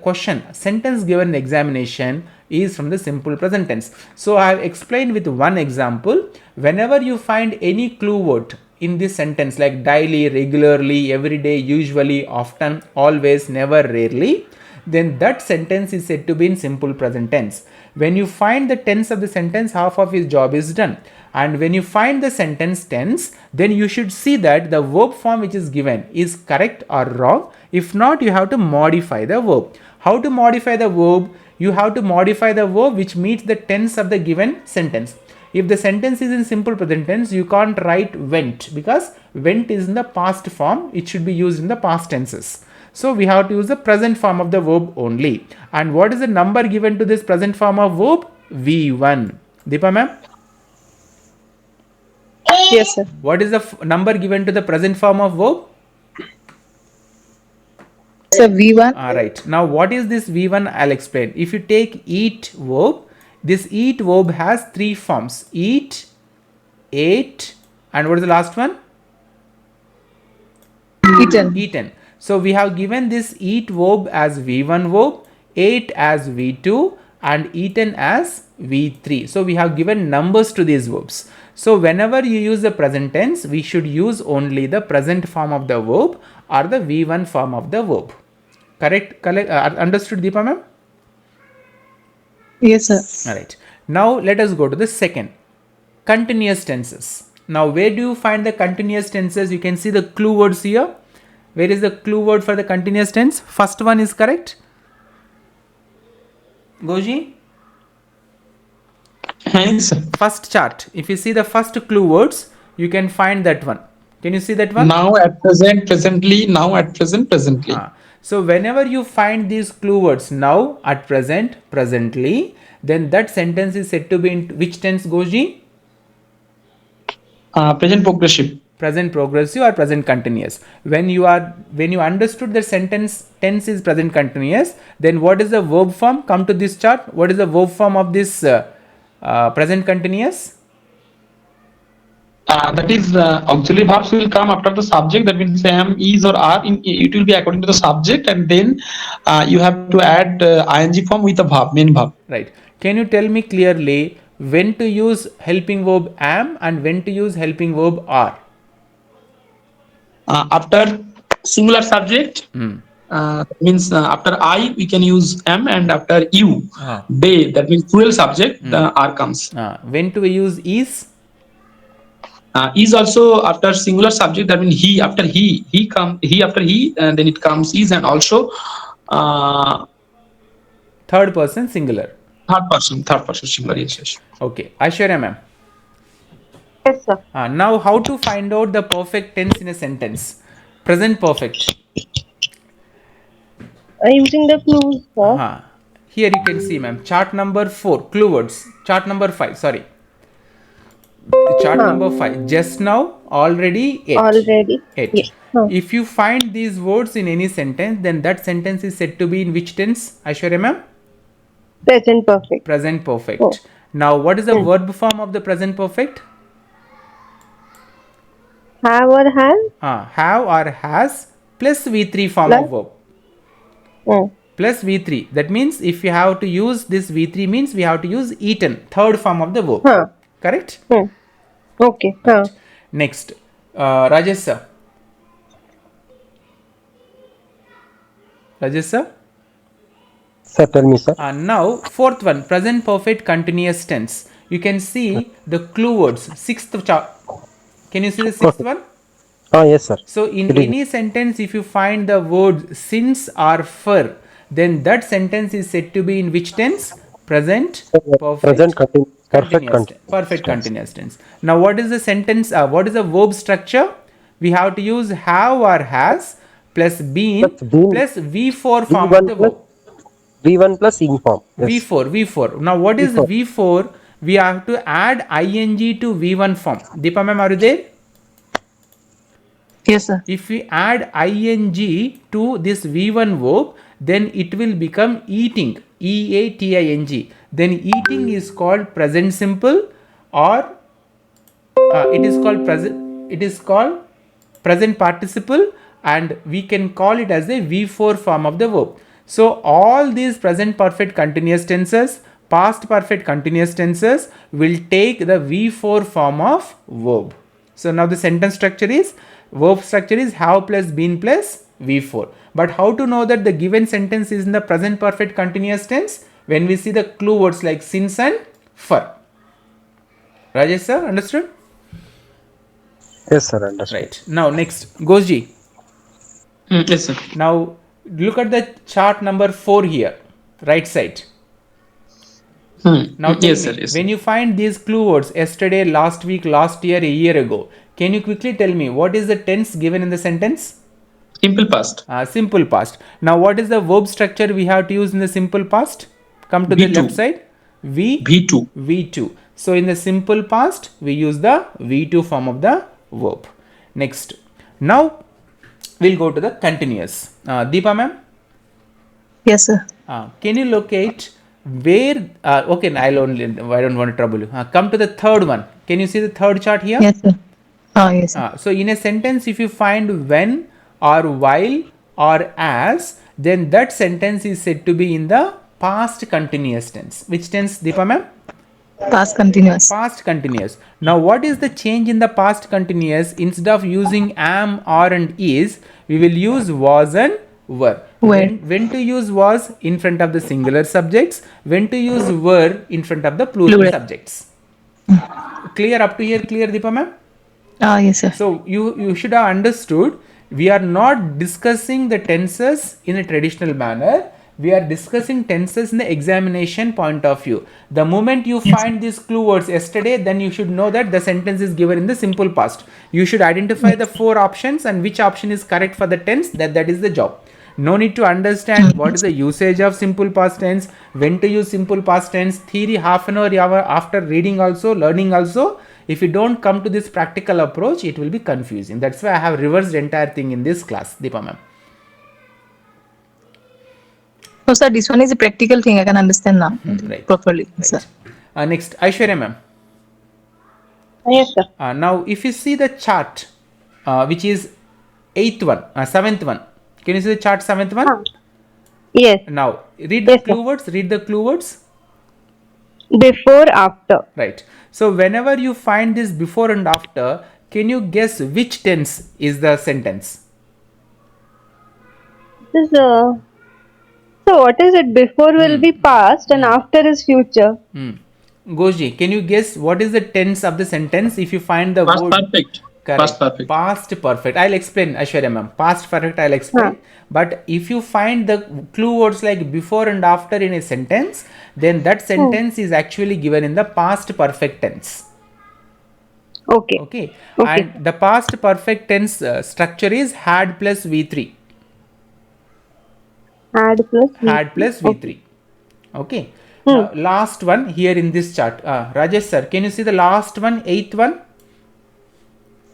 sentence given in the examination is from the simple present tense. So I have explained with one example. Whenever you find any clue word in this sentence like daily, regularly, every day, usually, often, always, never, rarely, then that sentence is said to be in simple present tense. When you find the tense of the sentence, half of his job is done. And when you find the sentence tense, then you should see that the verb form which is given is correct or wrong. If not, you have to modify the verb. How to modify the verb? You have to modify the verb which meets the tense of the given sentence. If the sentence is in simple present tense, you can't write went, because went is in the past form. It should be used in the past tenses. So we have to use the present form of the verb only. And what is the number given to this present form of verb? V1. Deepa ma'am? Yes, sir. What is the number given to the present form of verb? So V1. Right. Now what is this V1? I'll explain. If you take eat verb, this eat verb has 3 forms: eat, ate, and what is the last one? Eaten. Eaten. So we have given this eat verb as V1 verb, ate as V2, and eaten as V3. So we have given numbers to these verbs. So whenever you use the present tense, we should use only the present form of the verb or the V1 form of the verb. Correct? Understood, Deepa ma'am? Yes, sir. Alright. Now let us go to the second. Continuous tenses. Now where do you find the continuous tenses? You can see the clue words here. Where is the clue word for the continuous tense? First one is correct. Goji? Thanks. First chart. If you see the first clue words, you can find that one. Can you see that one? Now, at present, presently, now, at present, presently. So whenever you find these clue words, now, at present, presently, then that sentence is said to be in which tense, Goji? Present progressive. Present progressive or present continuous. When you understood the sentence tense is present continuous, then what is the verb form? Come to this chart. What is the verb form of this present continuous? That is auxiliary verbs will come after the subject. That means am, is, or are. It will be according to the subject, and then you have to add ing form with the verb, main verb. Right. Can you tell me clearly when to use helping verb am and when to use helping verb are? After singular subject, means after I we can use am, and after you, they, that means plural subject, the are comes. When to use is? Is also after singular subject. That means he, after he after he, and then it comes is, and also Third person singular. Third person singular. Yes. Okay. Aishwarya ma'am. Yes, sir. Now how to find out the perfect tense in a sentence? Present perfect. Using the clues, sir. Here you can see ma'am, chart number 4, clue words. Chart number 5, sorry. Chart number 5. Just now, already, 8. Already. 8. Yes. If you find these words in any sentence, then that sentence is said to be in which tense, Aishwarya ma'am? Present perfect. Present perfect. Now, what is the verb form of the present perfect? Have or has? Have or has plus V3 form of verb. Plus V3. That means if you have to use this V3 means we have to use eaten, third form of the verb. Correct? Okay. Next, Rajesh sir. Rajesh sir? Sir, tell me, sir. Now, fourth one, present perfect continuous tense. You can see the clue words, sixth chart. Can you see the sixth one? Yes, sir. So, in any sentence, if you find the word since or for, then that sentence is said to be in which tense? Present perfect. Present perfect continuous tense. Now, what is the sentence? What is the verb structure? We have to use have or has plus been plus V4 form of the verb. V1 plus ing form. Yes. V4. Now, what is V4? We have to add ing to V1 form. Deepa ma'am, are you there? Yes, sir. If we add ing to this V1 verb, then it will become eating. E-A-T-I-N-G. Then eating is called present simple, or it is called present. It is called present participle, and we can call it as a V4 form of the verb. So all these present perfect continuous tenses, past perfect continuous tenses will take the V4 form of verb. So now the sentence structure is, verb structure is have plus been plus V4. But how to know that the given sentence is in the present perfect continuous tense? When we see the clue words like since and for. Rajesh sir, understood? Yes, sir, understood. Right. Now next, Goji. Yes, sir. Now look at the chart number 4 here, right side. Now tell me, when you find these clue words yesterday, last week, last year, a year ago, can you quickly tell me what is the tense given in the sentence? Simple past. Simple past. Now what is the verb structure we have to use in the simple past? Come to the left side. V2. So in the simple past, we use the V2 form of the verb. Next. Now we'll go to the continuous. Deepa ma'am? Yes, sir. Can you locate where? Okay, I don't want to trouble you. Come to the third one. Can you see the third chart here? Yes, sir. Yes, sir. So in a sentence, if you find when or while or as, then that sentence is said to be in the past continuous tense. Which tense, Deepa ma'am? Past continuous. Past continuous. Now what is the change in the past continuous? Instead of using am, are and is, we will use was and were. When to use was in front of the singular subjects, when to use were in front of the plural subjects. Clear up to here? Clear, Deepa ma'am? Yes, sir. So you should have understood, we are not discussing the tenses in a traditional manner. We are discussing tenses in the examination point of view. The moment you find these clue words yesterday, then you should know that the sentence is given in the simple past. You should identify the 4 options and which option is correct for the tense. That is the job. No need to understand what is the usage of simple past tense, when to use simple past tense, theory half an hour after reading also, learning also. If you don't come to this practical approach, it will be confusing. That's why I have reversed the entire thing in this class, Deepa ma'am. So sir, this one is a practical thing. I can understand now Right. properly. Right. Sir. Next, Aishwarya ma'am. Yes, sir. Now, if you see the chart, which is 7th one. Can you see the chart 7th one? Yes. Now, read the Yes, clue words. Read the clue words. Before, after. Right. So, whenever you find this before and after, can you guess which tense is the sentence? This is, so what is it? Before will be past and after is future. Goji, can you guess what is the tense of the sentence if you find the Past word? perfect. Correct. Past perfect. Past perfect. I'll explain, Aishwarya ma'am. Past perfect, I'll explain. But if you find the clue words like before and after in a sentence, then that sentence is actually given in the past perfect tense. Okay. Okay. And the past perfect tense structure is had plus V3. Had plus. Had plus V3. Okay. Now, last one here in this chart. Rajesh sir, can you see the last one, 8th one?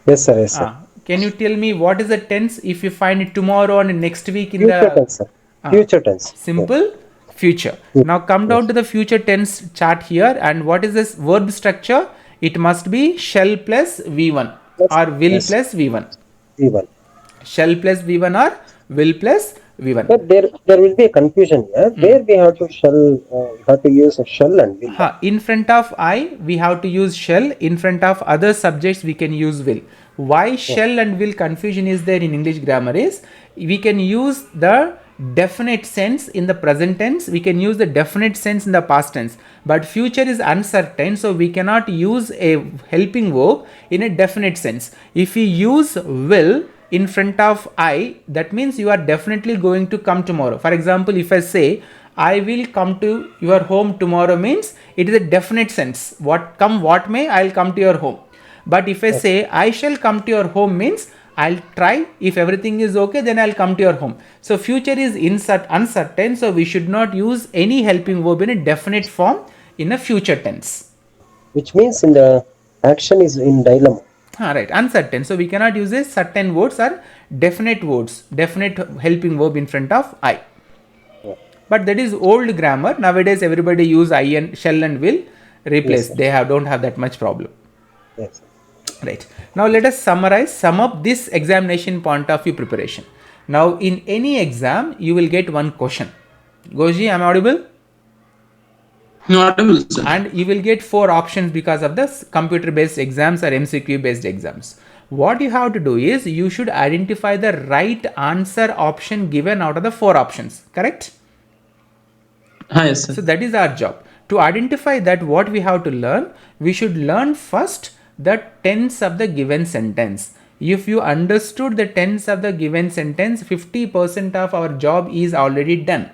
Yes, sir. Yes, sir. Can you tell me what is the tense if you find it tomorrow and next week in Future the tense, sir. Future tense. simple future? Now come down to the future tense chart here, and what is this verb structure? It must be shall plus V1 or will plus V1. V1. Shall plus V1 or will plus V1. But there will be a confusion here. Where we have to use a shall and will. In front of I, we have to use shall. In front of other subjects, we can use will. Why shall and will confusion is there in English grammar is, we can use the definite sense in the present tense, we can use the definite sense in the past tense, but future is uncertain, so we cannot use a helping verb in a definite sense. If we use will in front of I, that means you are definitely going to come tomorrow. For example, if I say I will come to your home tomorrow, means it is a definite sense. What may, I'll come to your home. But if I say I shall come to your home, means I'll try. If everything is okay, then I'll come to your home. So future is uncertain, so we should not use any helping verb in a definite form in a future tense. Which means in the action is in dilemma. Right, uncertain. So we cannot use a certain words or definite words, definite helping verb in front of I. But that is old grammar. Nowadays everybody use I and shall and will replace. Yes, don't have that much problem. Yes. Right. Now let us sum up this examination point of view preparation. Now in any exam you will get one question. Goji, am I audible? Audible, sir. And you will get 4 options because of the computer based exams or MCQ based exams. What you have to do is you should identify the right answer option given out of the 4 options. Correct? Yes, sir. So that is our job. To identify that, what we have to learn, we should learn first the tense of the given sentence. If you understood the tense of the given sentence, 50% of our job is already done.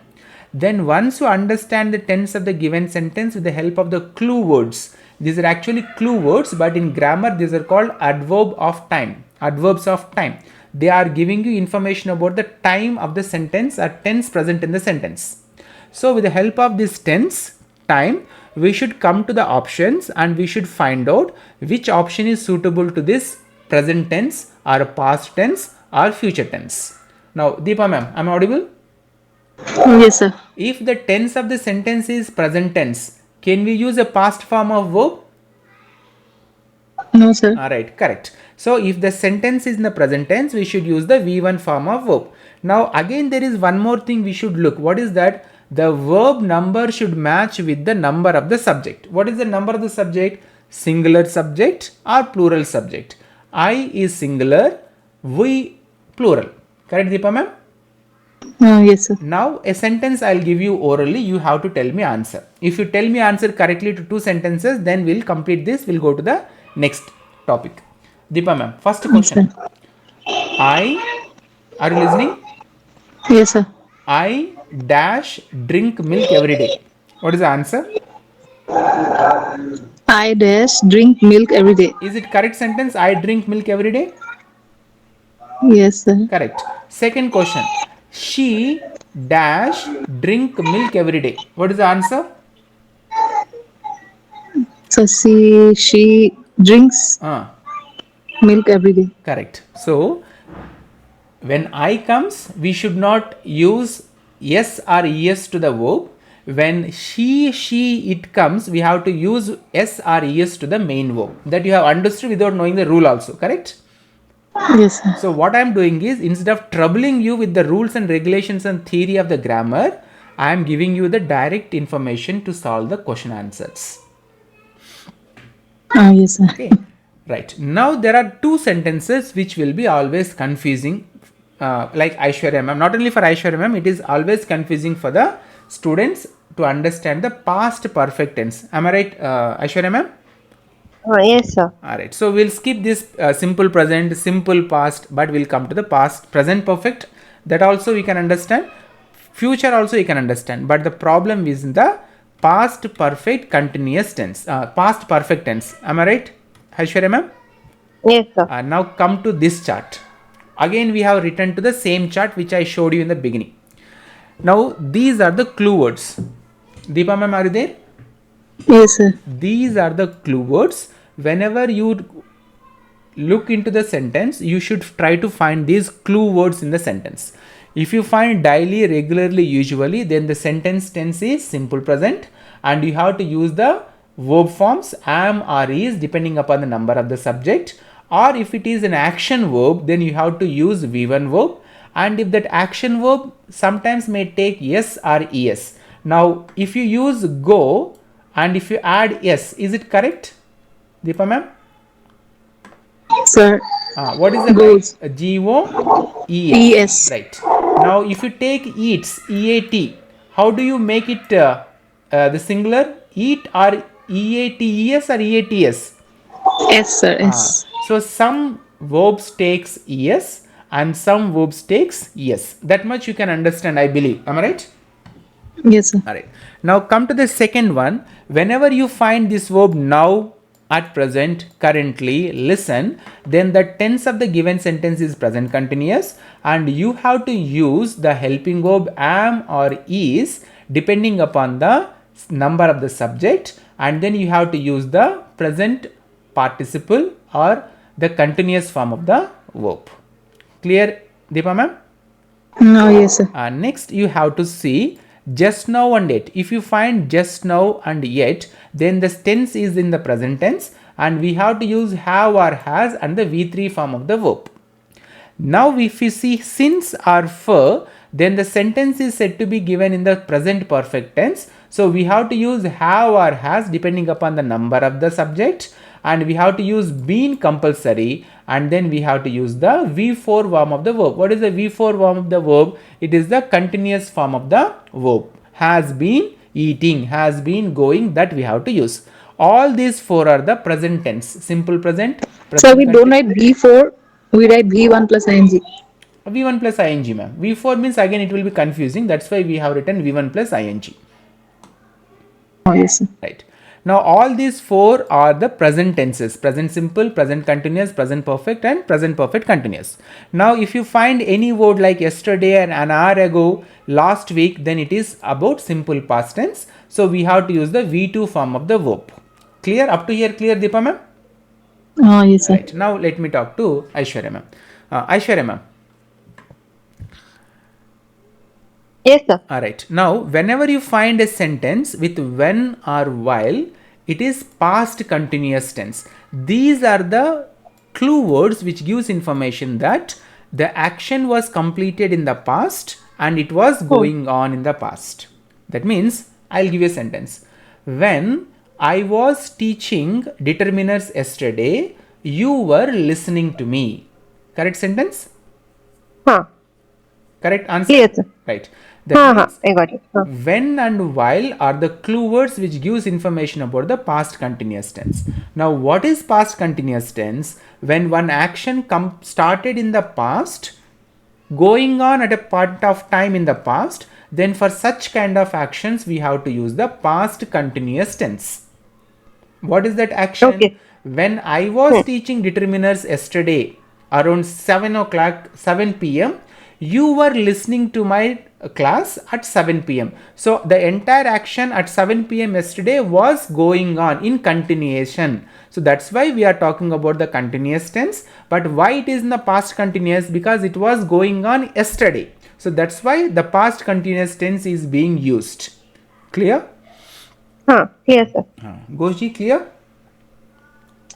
Then once you understand the tense of the given sentence with the help of the clue words, these are actually clue words, but in grammar these are called adverbs of time. They are giving you information about the time of the sentence or tense present in the sentence. So with the help of this tense, time, we should come to the options and we should find out which option is suitable to this present tense or past tense or future tense. Now Deepa ma'am, am I audible? Yes, sir. If the tense of the sentence is present tense, can we use a past form of verb? No, sir. Alright, correct. So if the sentence is in the present tense, we should use the V1 form of verb. Now again there is one more thing we should look. What is that? The verb number should match with the number of the subject. What is the number of the subject? Singular subject or plural subject? I is singular, we plural. Correct, Deepa ma'am? Yes, sir. Now a sentence I'll give you orally, you have to tell me answer. If you tell me answer correctly to 2 sentences, then we'll complete this, we'll go to the next topic. Deepa ma'am, first question. Yes, Are you listening? yes, sir. I dash drink milk every day. What is the answer? I dash drink milk every day. Is it correct sentence? I drink milk every day? Yes, sir. Correct. Second question. She dash drink milk every day. What is the answer? So she drinks milk every day. Correct. So when I comes, we should not use yes or es to the verb. When she, it comes, we have to use s or es to the main verb. That you have understood without knowing the rule also, correct? Yes, sir. So what I am doing is, instead of troubling you with the rules and regulations and theory of the grammar, I am giving you the direct information to solve the question answers. Yes, sir. Okay, right. Now there are two sentences which will be always confusing, like Aishwarya ma'am. Not only for Aishwarya ma'am, it is always confusing for the students to understand the past perfect tense. Am I right, Aishwarya ma'am? Yes, sir. Alright, so we'll skip this simple present, simple past, but we'll come to the past, present perfect. That also we can understand. Future also you can understand. But the problem is in the past perfect continuous tense, past perfect tense. Am I right, Aishwarya ma'am? Yes, sir. Now come to this chart. Again we have written to the same chart which I showed you in the beginning. Now these are the clue words. Deepa ma'am, are you there? Yes, sir. These are the clue words. Whenever you look into the sentence, you should try to find these clue words in the sentence. If you find daily, regularly, usually, then the sentence tense is simple present, and you have to use the verb forms am or is depending upon the number of the subject. Or if it is an action verb, then you have to use V1 verb, and if that action verb sometimes may take yes or es. Now if you use go and if you add yes, is it correct, Deepa ma'am? Sir. What is the Goes. right? G-O-E-S. ES. Right. Now if you take eats, E-A-T, how do you make it the singular? Eat or E-A-T-E-S or E-A-T-S? S, sir. S. So some verbs takes es and some verbs takes yes. That much you can understand, I believe. Am I right? Yes, sir. Alright. Now come to the second one. Whenever you find this verb now, at present, currently, listen, then the tense of the given sentence is present continuous, and you have to use the helping verb am or is depending upon the number of the subject, and then you have to use the present participle or the continuous form of the verb. Clear, Deepa ma'am? No, yes, sir. Next you have to see just now and yet. If you find just now and yet, then the tense is in the present tense, and we have to use have or has and the V3 form of the verb. Now if you see since or for, then the sentence is said to be given in the present perfect tense. So we have to use have or has depending upon the number of the subject, and we have to use been compulsory, and then we have to use the V4 form of the verb. What is the V4 form of the verb? It is the continuous form of the verb. Has been eating, has been going, that we have to use. All these four are the present tense. Simple present. So we don't write V4, we write V1 plus ing. V1 plus ing, ma'am. V4 means again it will be confusing. That's why we have written V1 plus ing. Oh, yes, sir. Right. Now all these four are the present tenses: present simple, present continuous, present perfect, and present perfect continuous. Now if you find any word like yesterday and an hour ago, last week, then it is about simple past tense. So we have to use the V2 form of the verb. Clear? Up to here clear, Deepa ma'am? Oh, yes, sir. Right. Now let me talk to Aishwarya ma'am. Aishwarya ma'am. Yes, sir. Alright. Now whenever you find a sentence with when or while, it is past continuous tense. These are the clue words which gives information that the action was completed in the past and it was going on in the past. That means I'll give you a sentence. When I was teaching determiners yesterday, you were listening to me. Correct sentence? Correct answer? Yes, sir. Right. That means I got it. when and while are the clue words which gives information about the past continuous tense. Now what is past continuous tense? When one action started in the past, going on at a point of time in the past, then for such kind of actions we have to use the past continuous tense. What is that action? Okay. When I was teaching determiners yesterday around 7 p.m., you were listening to my class at 7 p.m. So the entire action at 7 p.m. yesterday was going on in continuation. So that's why we are talking about the continuous tense. But why it is in the past continuous? Because it was going on yesterday. So that's why the past continuous tense is being used. Clear? Clear, sir. Goshi, clear?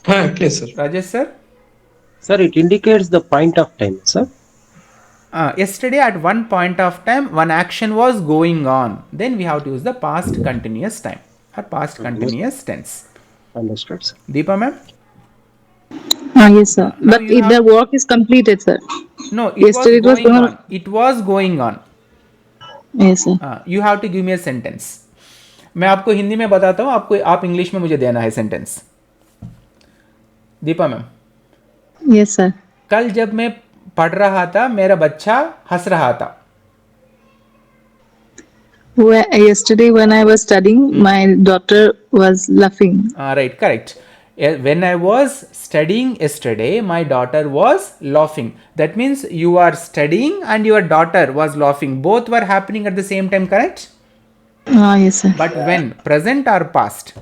Clear, sir. Rajesh sir? Sir, it indicates the point of time, sir. Yesterday at one point of time, one action was going on. Then we have to use the past continuous time or past continuous tense. Understood, sir. Deepa ma'am? Yes, sir. But you if have- the work is completed, sir. No, it Yesterday was it was going going on. It was going on. Yes, sir. You have to give me a sentence. मैं आपको हिंदी में बताता हूँ, आप English में मुझे देना है sentence. Deepa ma'am, Yes, sir. कल जब मैं पढ़ रहा था मेरा बच्चा हंस रहा था. Yesterday when I was studying, my daughter was laughing. Right, correct. When I was studying yesterday, my daughter was laughing. That means you are studying and your daughter was laughing. Both were happening at the same time, correct? Yes, sir. But when? Present or past?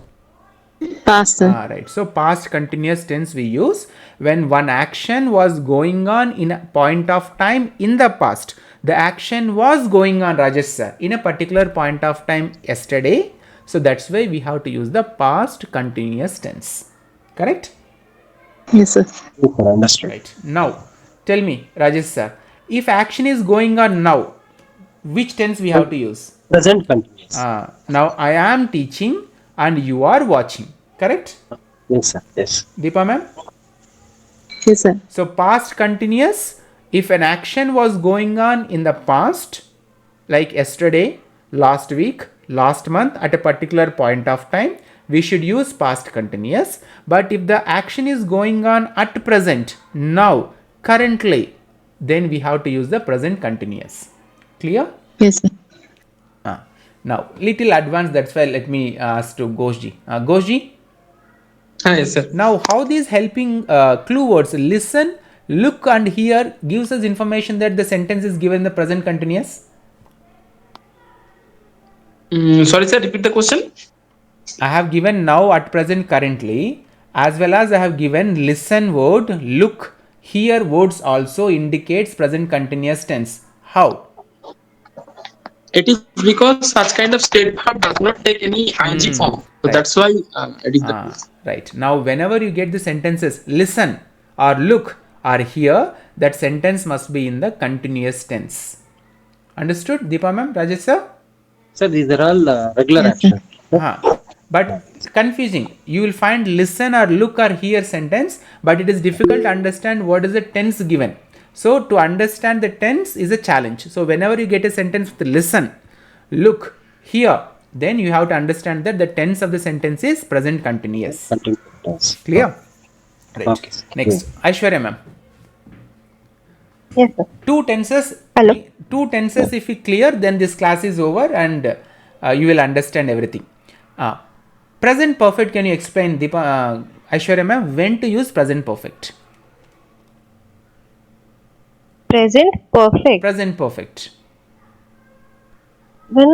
Past, sir. Right. So past continuous tense we use when one action was going on in a point of time in the past. The action was going on, Rajesh sir, in a particular point of time yesterday. So that's why we have to use the past continuous tense. Correct? Yes, sir. Super, understood. Right. Now, tell me, Rajesh sir, if action is going on now, which tense we have to use? Present continuous. Now I am teaching and you are watching. Correct? Yes, sir. Yes. Deepa ma'am? Yes, sir. So past continuous, if an action was going on in the past, like yesterday, last week, last month, at a particular point of time, we should use past continuous. But if the action is going on at present, now, currently, then we have to use the present continuous. Clear? Yes, sir. Now, little advanced, that's why let me ask to Ghoshji. Ghoshji? Yes, sir. Now, how these helping clue words listen, look and hear gives us information that the sentence is given in the present continuous? Sorry, sir. Repeat the question. I have given now, at present, currently, as well as I have given listen word, look, hear words also indicates present continuous tense. How? It is because such kind of state verb does not take any ing form. So Right. that's why it is the case. Right. Now, whenever you get the sentences listen or look or hear, that sentence must be in the continuous tense. Understood, Deepa ma'am, Rajesh sir? Sir, these are all regular Yes, sir. actions. But confusing. You will find listen or look or hear sentence, but it is difficult to understand what is the tense given. So to understand the tense is a challenge. So whenever you get a sentence with listen, look, hear, then you have to understand that the tense of the sentence is present continuous. Continuous. Clear? Right. Okay. Next, Aishwarya ma'am. Yes, sir. Two tenses. Hello. Two tenses. If we clear, then this class is over and you will understand everything. Present perfect. Can you explain, Deepa, Aishwarya ma'am, when to use present perfect? Present perfect. Present perfect. When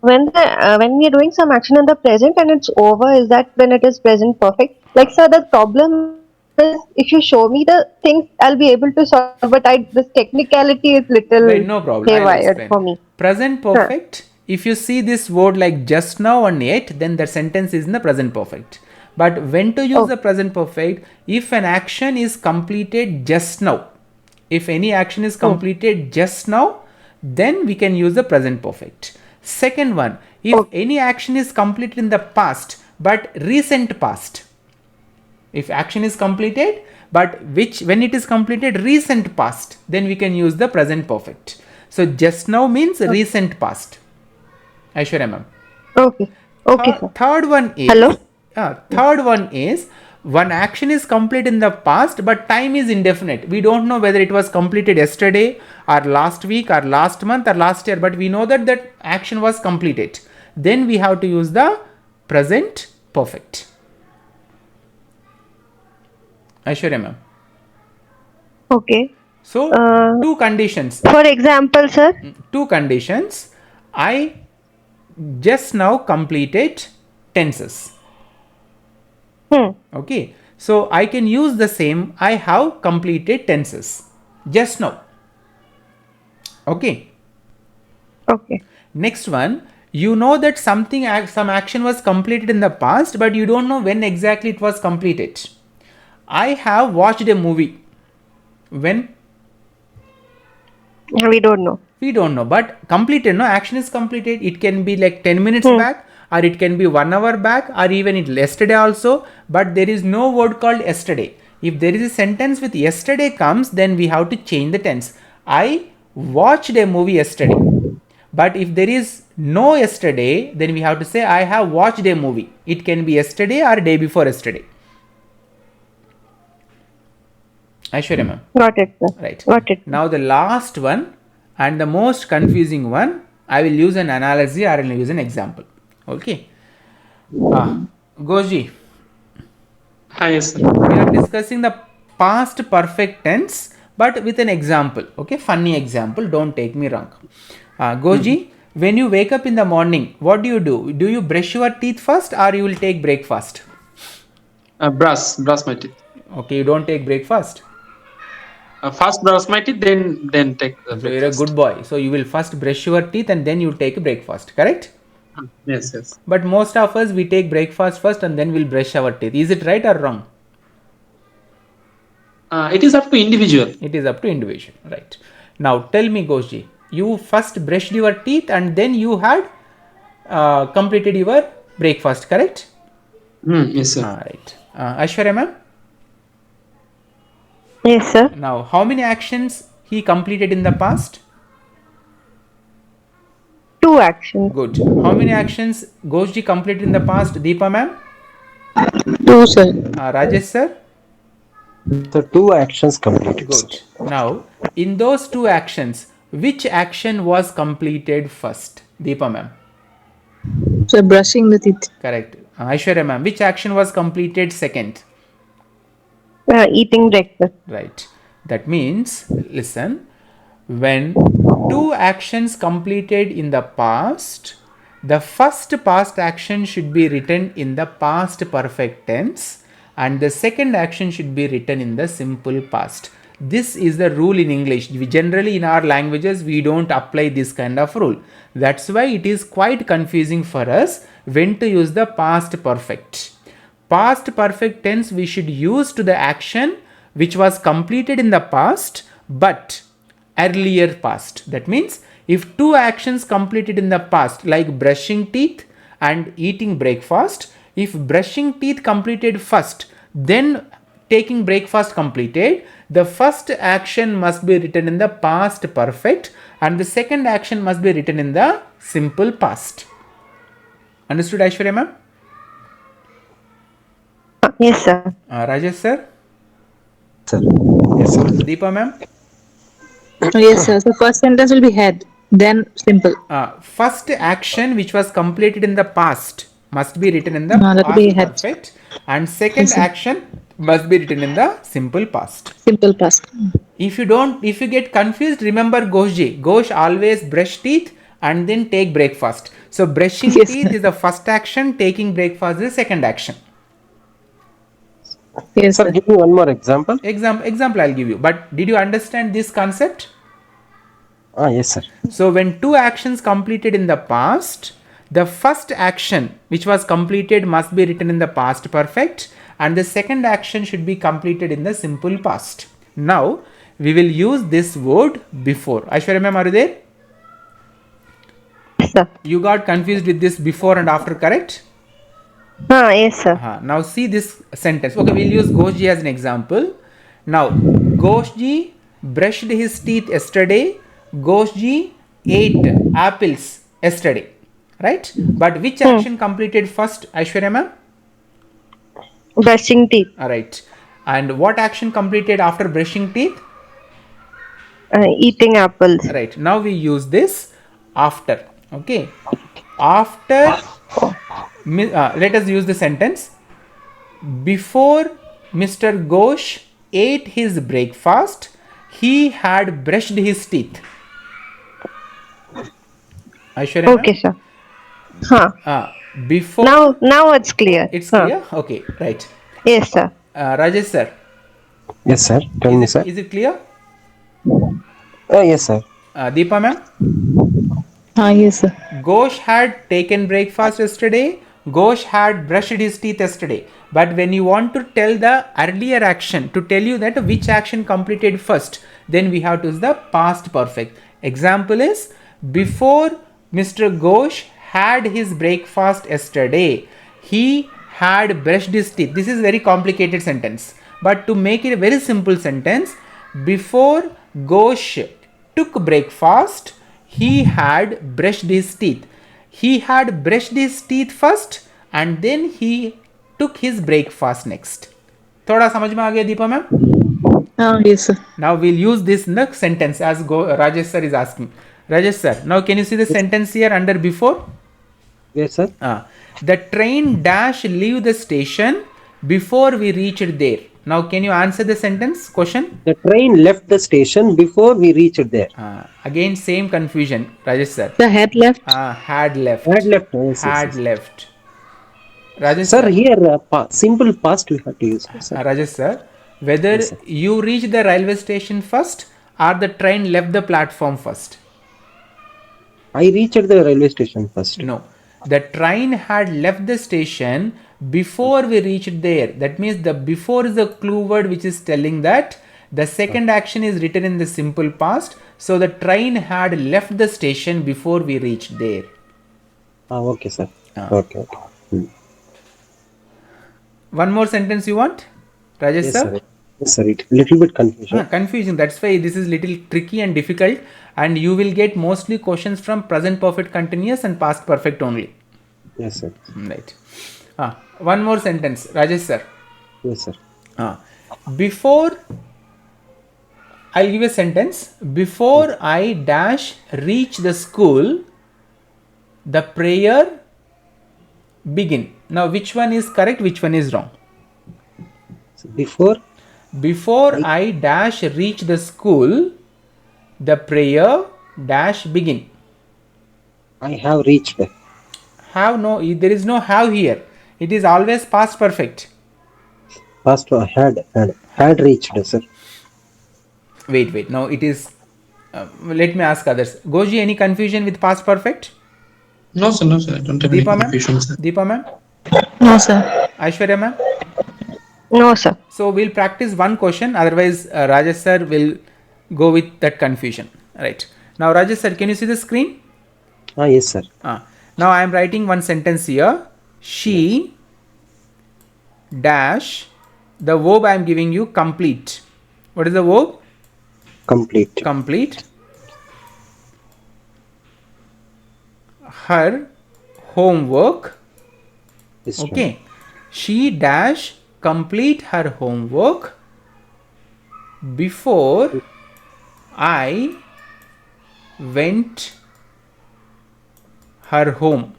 we are doing some action in the present and it's over, is that when it is present perfect? Like, sir, the problem is if you show me the things, I'll be able to solve. But this technicality is little Right, no problem. I'll haywire explain. for me. Present perfect. If you see this word like just now and yet, then the sentence is in the present perfect. But when to use the present perfect? If an action is completed just now. If any action is completed just now, then we can use the present perfect. Second one, if any action is completed in the past, but recent past. If action is completed, but when it is completed recent past, then we can use the present perfect. So just now means recent past. Aishwarya ma'am. Okay. Okay, sir. Third one is. Hello? Third one is one action is complete in the past, but time is indefinite. We don't know whether it was completed yesterday or last week or last month or last year, but we know that that action was completed. Then we have to use the present perfect. Aishwarya ma'am. Okay. So two conditions. For example, sir. Two conditions. I just now completed tenses. Okay, so I can use the same I have completed tenses just now. Okay. Okay. Next one, you know that some action was completed in the past, but you don't know when exactly it was completed. I have watched a movie. When? We don't know. We don't know, but completed, no, action is completed. It can be like 10 minutes back, or it can be 1 hour back, or even it yesterday also, but there is no word called yesterday. If there is a sentence with yesterday comes, then we have to change the tense. I watched a movie yesterday. But if there is no yesterday, then we have to say I have watched a movie. It can be yesterday or day before yesterday. Aishwarya ma'am. Got it, sir. Right. Got it. Now the last one and the most confusing one, I will use an analogy or I will use an example. Okay. Goji, Yes, sir. we are discussing the past perfect tense, but with an example. Okay, funny example. Don't take me wrong. Goji, when you wake up in the morning, what do? Do you brush your teeth first or you will take breakfast? Brush my teeth. Okay, you don't take breakfast. First brush my teeth, then take the So you're a good boy. So you will first brush your teeth and then you take breakfast, correct? Yes. But most of us, we take breakfast first and then we'll brush our teeth. Is it right or wrong? It is up to individual. It is up to individual, right? Now tell me, Goshi, you first brushed your teeth and then you had completed your breakfast, correct? Yes, sir. Right. Aishwarya ma'am? Yes, sir. Now, how many actions he completed in the past? 2 actions. Good. How many actions Goshi completed in the past? Deepa ma'am? 2, sir. Rajesh sir? So 2 actions completed. Good. Now, in those 2 actions, which action was completed first? Deepa ma'am. So brushing the teeth. Correct. Aishwarya ma'am, which action was completed second? Eating breakfast. Right. That means, listen, when 2 actions completed in the past, the first past action should be written in the past perfect tense and the second action should be written in the simple past. This is the rule in English. We generally in our languages, we don't apply this kind of rule. That's why it is quite confusing for us when to use the past perfect. Past perfect tense we should use to the action which was completed in the past but earlier past. That means if 2 actions completed in the past like brushing teeth and eating breakfast, if brushing teeth completed first, then taking breakfast completed, the first action must be written in the past perfect and the second action must be written in the simple past. Understood, Aishwarya ma'am? Yes, sir. Rajesh sir? Sir. Yes, sir. Deepa ma'am? Yes, sir. So first sentence will be had, then simple. First action which was completed in the past must be written in the that will be past had. perfect and second Yes, sir. action must be written in the simple past. Simple past. If you get confused, remember Ghoshji. Ghosh always brush teeth and then take breakfast. So brushing Yes, teeth sir. is the first action, taking breakfast is the second action. Yes, Sir, sir. give me one more example. Example I'll give you. But did you understand this concept? Yes, sir. So when 2 actions completed in the past, the first action which was completed must be written in the past perfect and the second action should be completed in the simple past. Now we will use this word before. Aishwarya ma'am, are you there? Yes, sir. You got confused with this before and after, correct? Yes, sir. Now see this sentence. Okay, we'll use Ghoshji as an example. Now, Ghoshji brushed his teeth yesterday. Ghoshji ate apples yesterday. Right? But which action completed first, Aishwarya ma'am? Brushing teeth. Right. And what action completed after brushing teeth? Eating apples. Right. Now we use this after. Okay. After, let us use the sentence. Before Mr. Ghosh ate his breakfast, he had brushed his teeth. Aishwarya ma'am? Okay, sir. Huh. Before. Now it's clear. It's clear? Okay, right. Yes, sir. Rajesh sir. Yes, sir. Tell me, sir. Is it clear? Yes, sir. Deepa ma'am? Yes, sir. Ghosh had taken breakfast yesterday. Ghosh had brushed his teeth yesterday. But when you want to tell the earlier action, to tell you that which action completed first, then we have to use the past perfect. Example is, before Mr. Ghosh had his breakfast yesterday, he had brushed his teeth. This is very complicated sentence. But to make it a very simple sentence, before Ghosh took breakfast, he had brushed his teeth. He had brushed his teeth first and then he took his breakfast next. थोड़ा समझ में आ गया Deepa ma'am? Yes, sir. Now we'll use this in the sentence as Rajesh sir is asking. Rajesh sir, now can you see the sentence here under before? Yes, sir. The train dash leave the station before we reached there. Now can you answer the sentence question? The train left the station before we reached there. Again same confusion, Rajesh sir. The had left. Had left. Had left. Yes, Had yes, yes. left. Rajesh Sir, here simple past we have to use. Sir. Rajesh sir, whether Yes, sir. you reached the railway station first or the train left the platform first? I reached the railway station first. No, the train had left the station before we reached there. That means the before is a clue word which is telling that the second action is written in the simple past. So the train had left the station before we reached there. Okay, sir. Okay. One more sentence you want, Rajesh Yes, sir? sir. Yes, sir. It little bit confusion. Confusing. That's why this is little tricky and difficult, and you will get mostly questions from present perfect continuous and past perfect only. Yes, sir. Right. One more sentence, Rajesh sir. Yes, sir. Before, I'll give a sentence. Before I dash reach the school, the prayer begin. Now which one is correct, which one is wrong? So before I dash reach the school, the prayer dash begin. I have reached. Have no, there is no have here. It is always past perfect. Past had reached, sir. Wait. Now it is, let me ask others. Goji, any confusion with past perfect? No, sir. I don't have any Deepa ma'am? confusion, sir. Deepa ma'am? No, sir. Aishwarya ma'am? No, sir. So we'll practice one question, otherwise Rajesh sir will go with that confusion. Right. Now Rajesh sir, can you see the screen? Yes, sir. Now I am writing one sentence here. She dash, the verb I am giving you, complete. What is the verb? Complete. Complete her homework. Yes, Okay. She dash complete her homework before I went her home.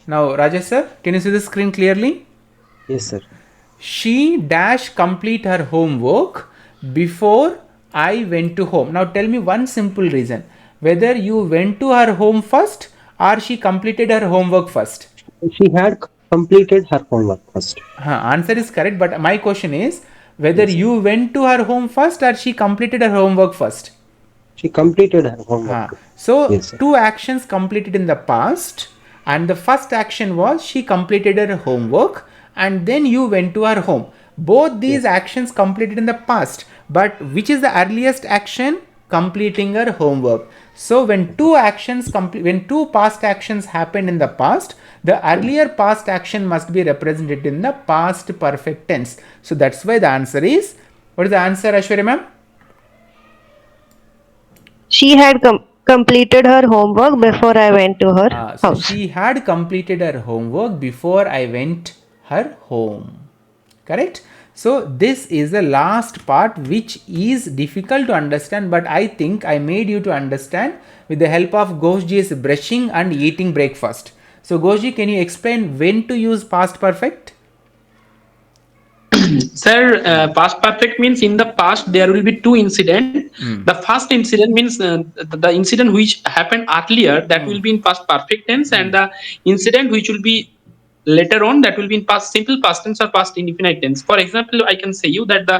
Now Rajesh sir, can you see the screen clearly? Yes, sir. She dash complete her homework before I went to home. Now tell me one simple reason, whether you went to her home first or she completed her homework first. She had completed her homework first. Answer is correct, but my question is whether you went to her home first or she completed her homework first. She completed her homework. So Yes, sir. two actions completed in the past, and the first action was she completed her homework and then you went to her home. Both these actions completed in the past, but which is the earliest action? Completing her homework. So when two past actions happened in the past, the earlier past action must be represented in the past perfect tense. So that's why the answer is, what is the answer, Aishwarya ma'am? She had completed her homework before I went to her So house. she had completed her homework before I went her home. Correct? So this is the last part which is difficult to understand, but I think I made you to understand with the help of Ghoshji's brushing and eating breakfast. So Ghoshji, can you explain when to use past perfect? Sir, past perfect means in the past there will be two incidents. The first incident means the incident which happened earlier, that will be in past perfect tense, and the incident which will be later on, that will be in past simple past tense or past indefinite tense. For example, I can say you that the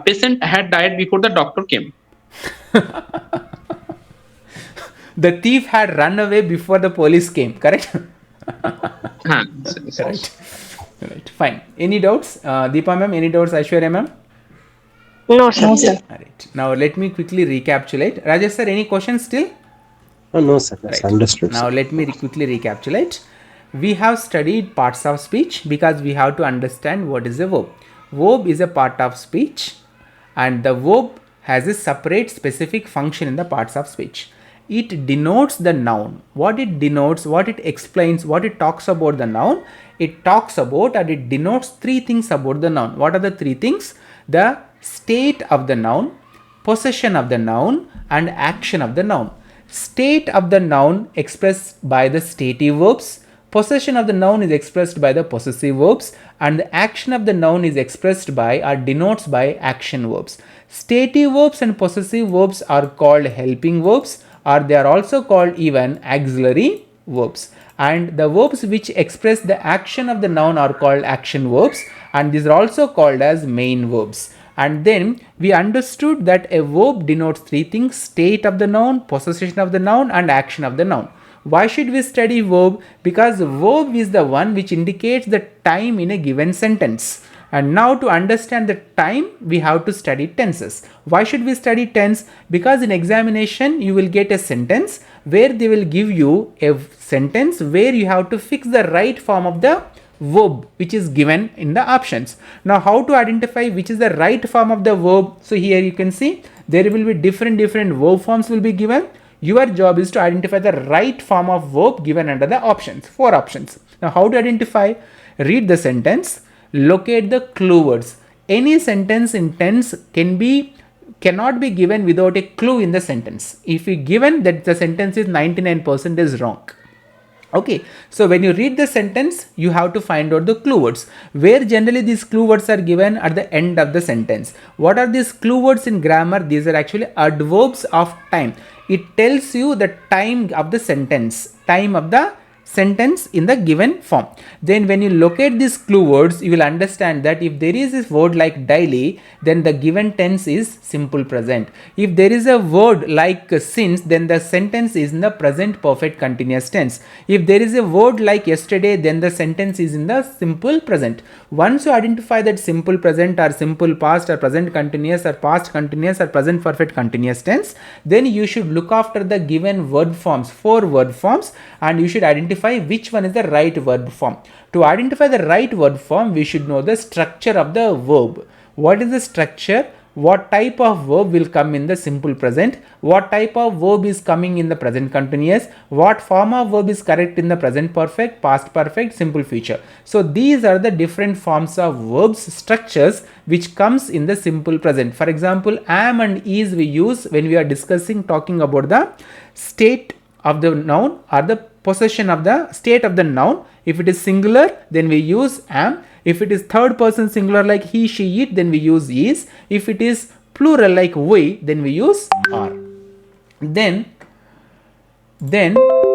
patient had died before the doctor came. The thief had run away before the police came, correct? Right. Right, fine. Any doubts? Deepa ma'am, any doubts? Aishwarya ma'am? No, sir. No, sir. Alright, now let me quickly recapitulate. Rajesh sir, any questions still? No, sir. That's Right. understood. Now Sir. let me quickly recapitulate. We have studied parts of speech because we have to understand what is a verb. Verb is a part of speech, and the verb has a separate specific function in the parts of speech. It denotes the noun. What it denotes, what it explains, what it talks about the noun. It talks about and it denotes three things about the noun. What are the three things? The state of the noun, possession of the noun, and action of the noun. State of the noun expressed by the stative verbs, possession of the noun is expressed by the possessive verbs, and the action of the noun is expressed by or denotes by action verbs. Stative verbs and possessive verbs are called helping verbs, or they are also called even auxiliary verbs, and the verbs which express the action of the noun are called action verbs, and these are also called as main verbs. And then we understood that a verb denotes three things: state of the noun, possession of the noun, and action of the noun. Why should we study verb? Because verb is the one which indicates the time in a given sentence. And now to understand the time, we have to study tenses. Why should we study tense? Because in examination, you will get a sentence where they will give you a sentence where you have to fix the right form of the verb which is given in the options. Now how to identify which is the right form of the verb? So here you can see there will be different verb forms will be given. Your job is to identify the right form of verb given under the options, 4 options. Now how to identify? Read the sentence, locate the clue words. Any sentence in tense cannot be given without a clue in the sentence. If you given that the sentence is 99% is wrong. Okay, so when you read the sentence, you have to find out the clue words, where generally these clue words are given at the end of the sentence. What are these clue words in grammar? These are actually adverbs of time. It tells you the time of the sentence, time of the sentence in the given form. Then when you locate these clue words, you will understand that if there is this word like daily, then the given tense is simple present. If there is a word like since, then the sentence is in the present perfect continuous tense. If there is a word like yesterday, then the sentence is in the simple present. Once you identify that simple present or simple past or present continuous or past continuous or present perfect continuous tense, then you should look after the given verb forms, 4 verb forms, and you should identify which one is the right verb form. To identify the right verb form, we should know the structure of the verb. What is the structure? What type of verb will come in the simple present? What type of verb is coming in the present continuous? What form of verb is correct in the present perfect, past perfect, simple future? So these are the different forms of verbs structures which comes in the simple present. For example, am and is we use when we are talking about the state of the noun or the possession of the state of the noun. If it is singular, then we use am. If it is third person singular like he, she, it, then we use is. If it is plural like we, then we use are. Then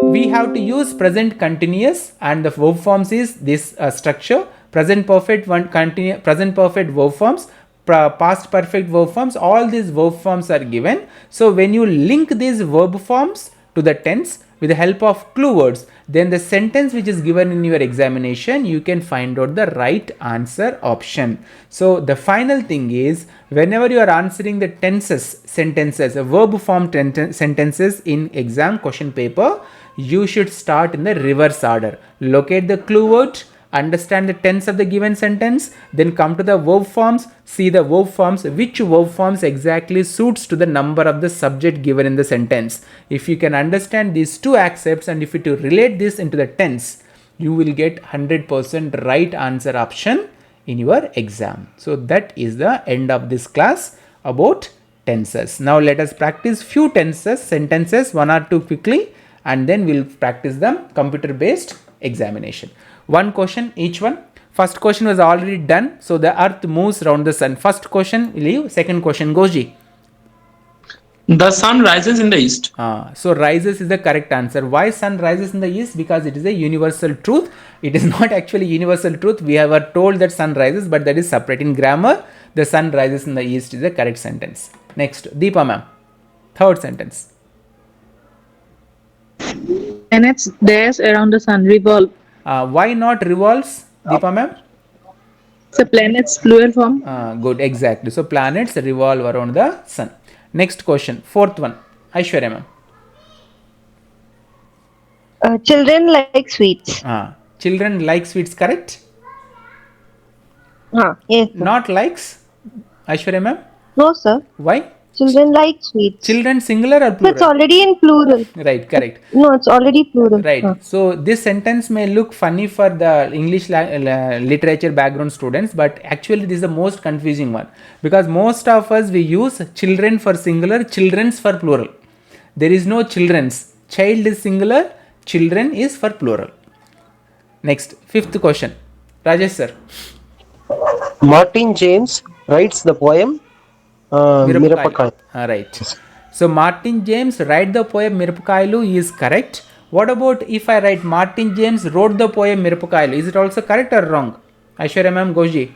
we have to use present continuous, and the verb forms is this structure: present perfect present perfect verb forms, past perfect verb forms. All these verb forms are given. So when you link these verb forms to the tense with the help of clue words, then the sentence which is given in your examination, you can find out the right answer option. So the final thing is, whenever you are answering the sentences, verb form sentences in exam question paper, you should start in the reverse order. Locate the clue word understand the tense of the given sentence, then come to the verb forms, see the verb forms, which verb forms exactly suits to the number of the subject given in the sentence. If you can understand these two accepts and if you to relate this into the tense, you will get 100% right answer option in your exam. So that is the end of this class about tenses. Now let us practice few tenses, sentences, one or two quickly, and then we'll practice them computer based examination. One question each one. First question was already done. So the earth moves around the sun. First question leave. Second question Goji. The sun rises in the east. So rises is the correct answer. Why sun rises in the east? Because it is a universal truth. It is not actually universal truth. We are told that sun rises, but that is separate. In grammar, the sun rises in the east is the correct sentence. Next, Deepa ma'am. Third sentence. Planets dash around the sun, revolve. Why not revolves, Deepa ma'am? So planets plural form. Good, exactly. So planets revolve around the sun. Next question, fourth one, Aishwarya ma'am. Children like sweets. Children like sweets, correct? Yes. Sir. Not likes, Aishwarya ma'am? No, sir. Why? Children like sweets. Children singular or So plural? it's already in plural. Right, correct. No, it's already plural. Right. So this sentence may look funny for the English literature background students, but actually this is the most confusing one, because most of us we use children for singular, children's for plural. There is no children's. Child is singular, children is for plural. Next, fifth question. Rajesh sir. Martin James writes the poem Mirapakaylu. Right. So Martin James write the poem Mirapakaylu is correct. What about if I write Martin James wrote the poem Mirapakaylu? Is it also correct or wrong? Aishwarya ma'am, Goji.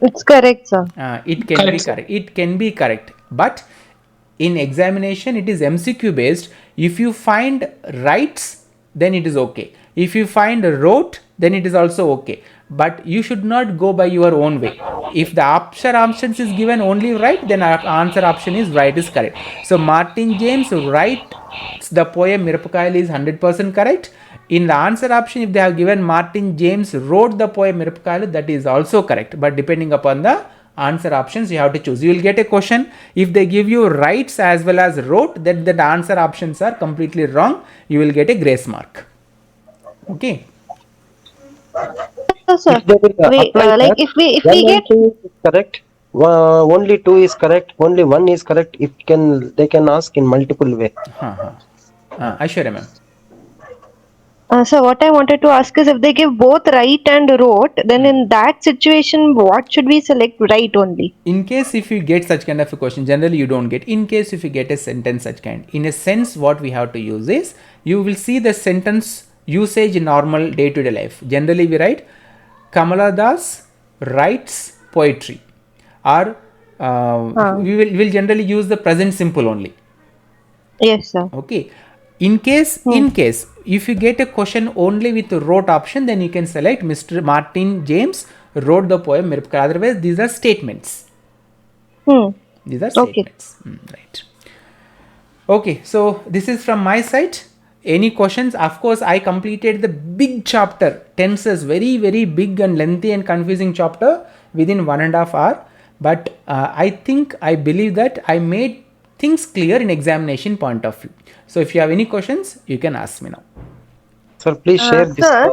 It's correct, sir. It can be correct. It can be correct. But in examination, it is MCQ based. If you find writes, then it is okay. If you find wrote, then it is also okay. But you should not go by your own way. If the options is given only right, then our answer option is right is correct. So Martin James writes the poem Mirapakaylu is 100% correct. In the answer option, if they have given Martin James wrote the poem Mirapakaylu, that is also correct. But depending upon the answer options, you have to choose. You will get a question. If they give you writes as well as wrote, then the answer options are completely wrong. You will get a grace mark. Okay. So, sir, wait, like if we get Two is correct, only two is correct, only one is correct. They can ask in multiple way. Aishwarya ma'am. So what I wanted to ask is, if they give both right and wrote, then in that situation, what should we select? Right only. In case if you get such kind of a question, generally you don't get. In case if you get a sentence such kind, in a sense what we have to use is, you will see the sentence usage in normal day-to-day life. Generally we write Kamala Das writes poetry, or we will generally use the present simple only. Yes, sir. Okay. In case if you get a question only with the wrote option, then you can select Mr. Martin James wrote the poem Mirapakaylu. Otherwise these are statements. These are statements. Right. Okay, so this is from my side. Any questions? Of course, I completed the big chapter, tenses, very, very big and lengthy and confusing chapter within 1.5 hours. But I believe that I made things clear in examination point of view. So if you have any questions, you can ask me now. Sir, please share this. Sir,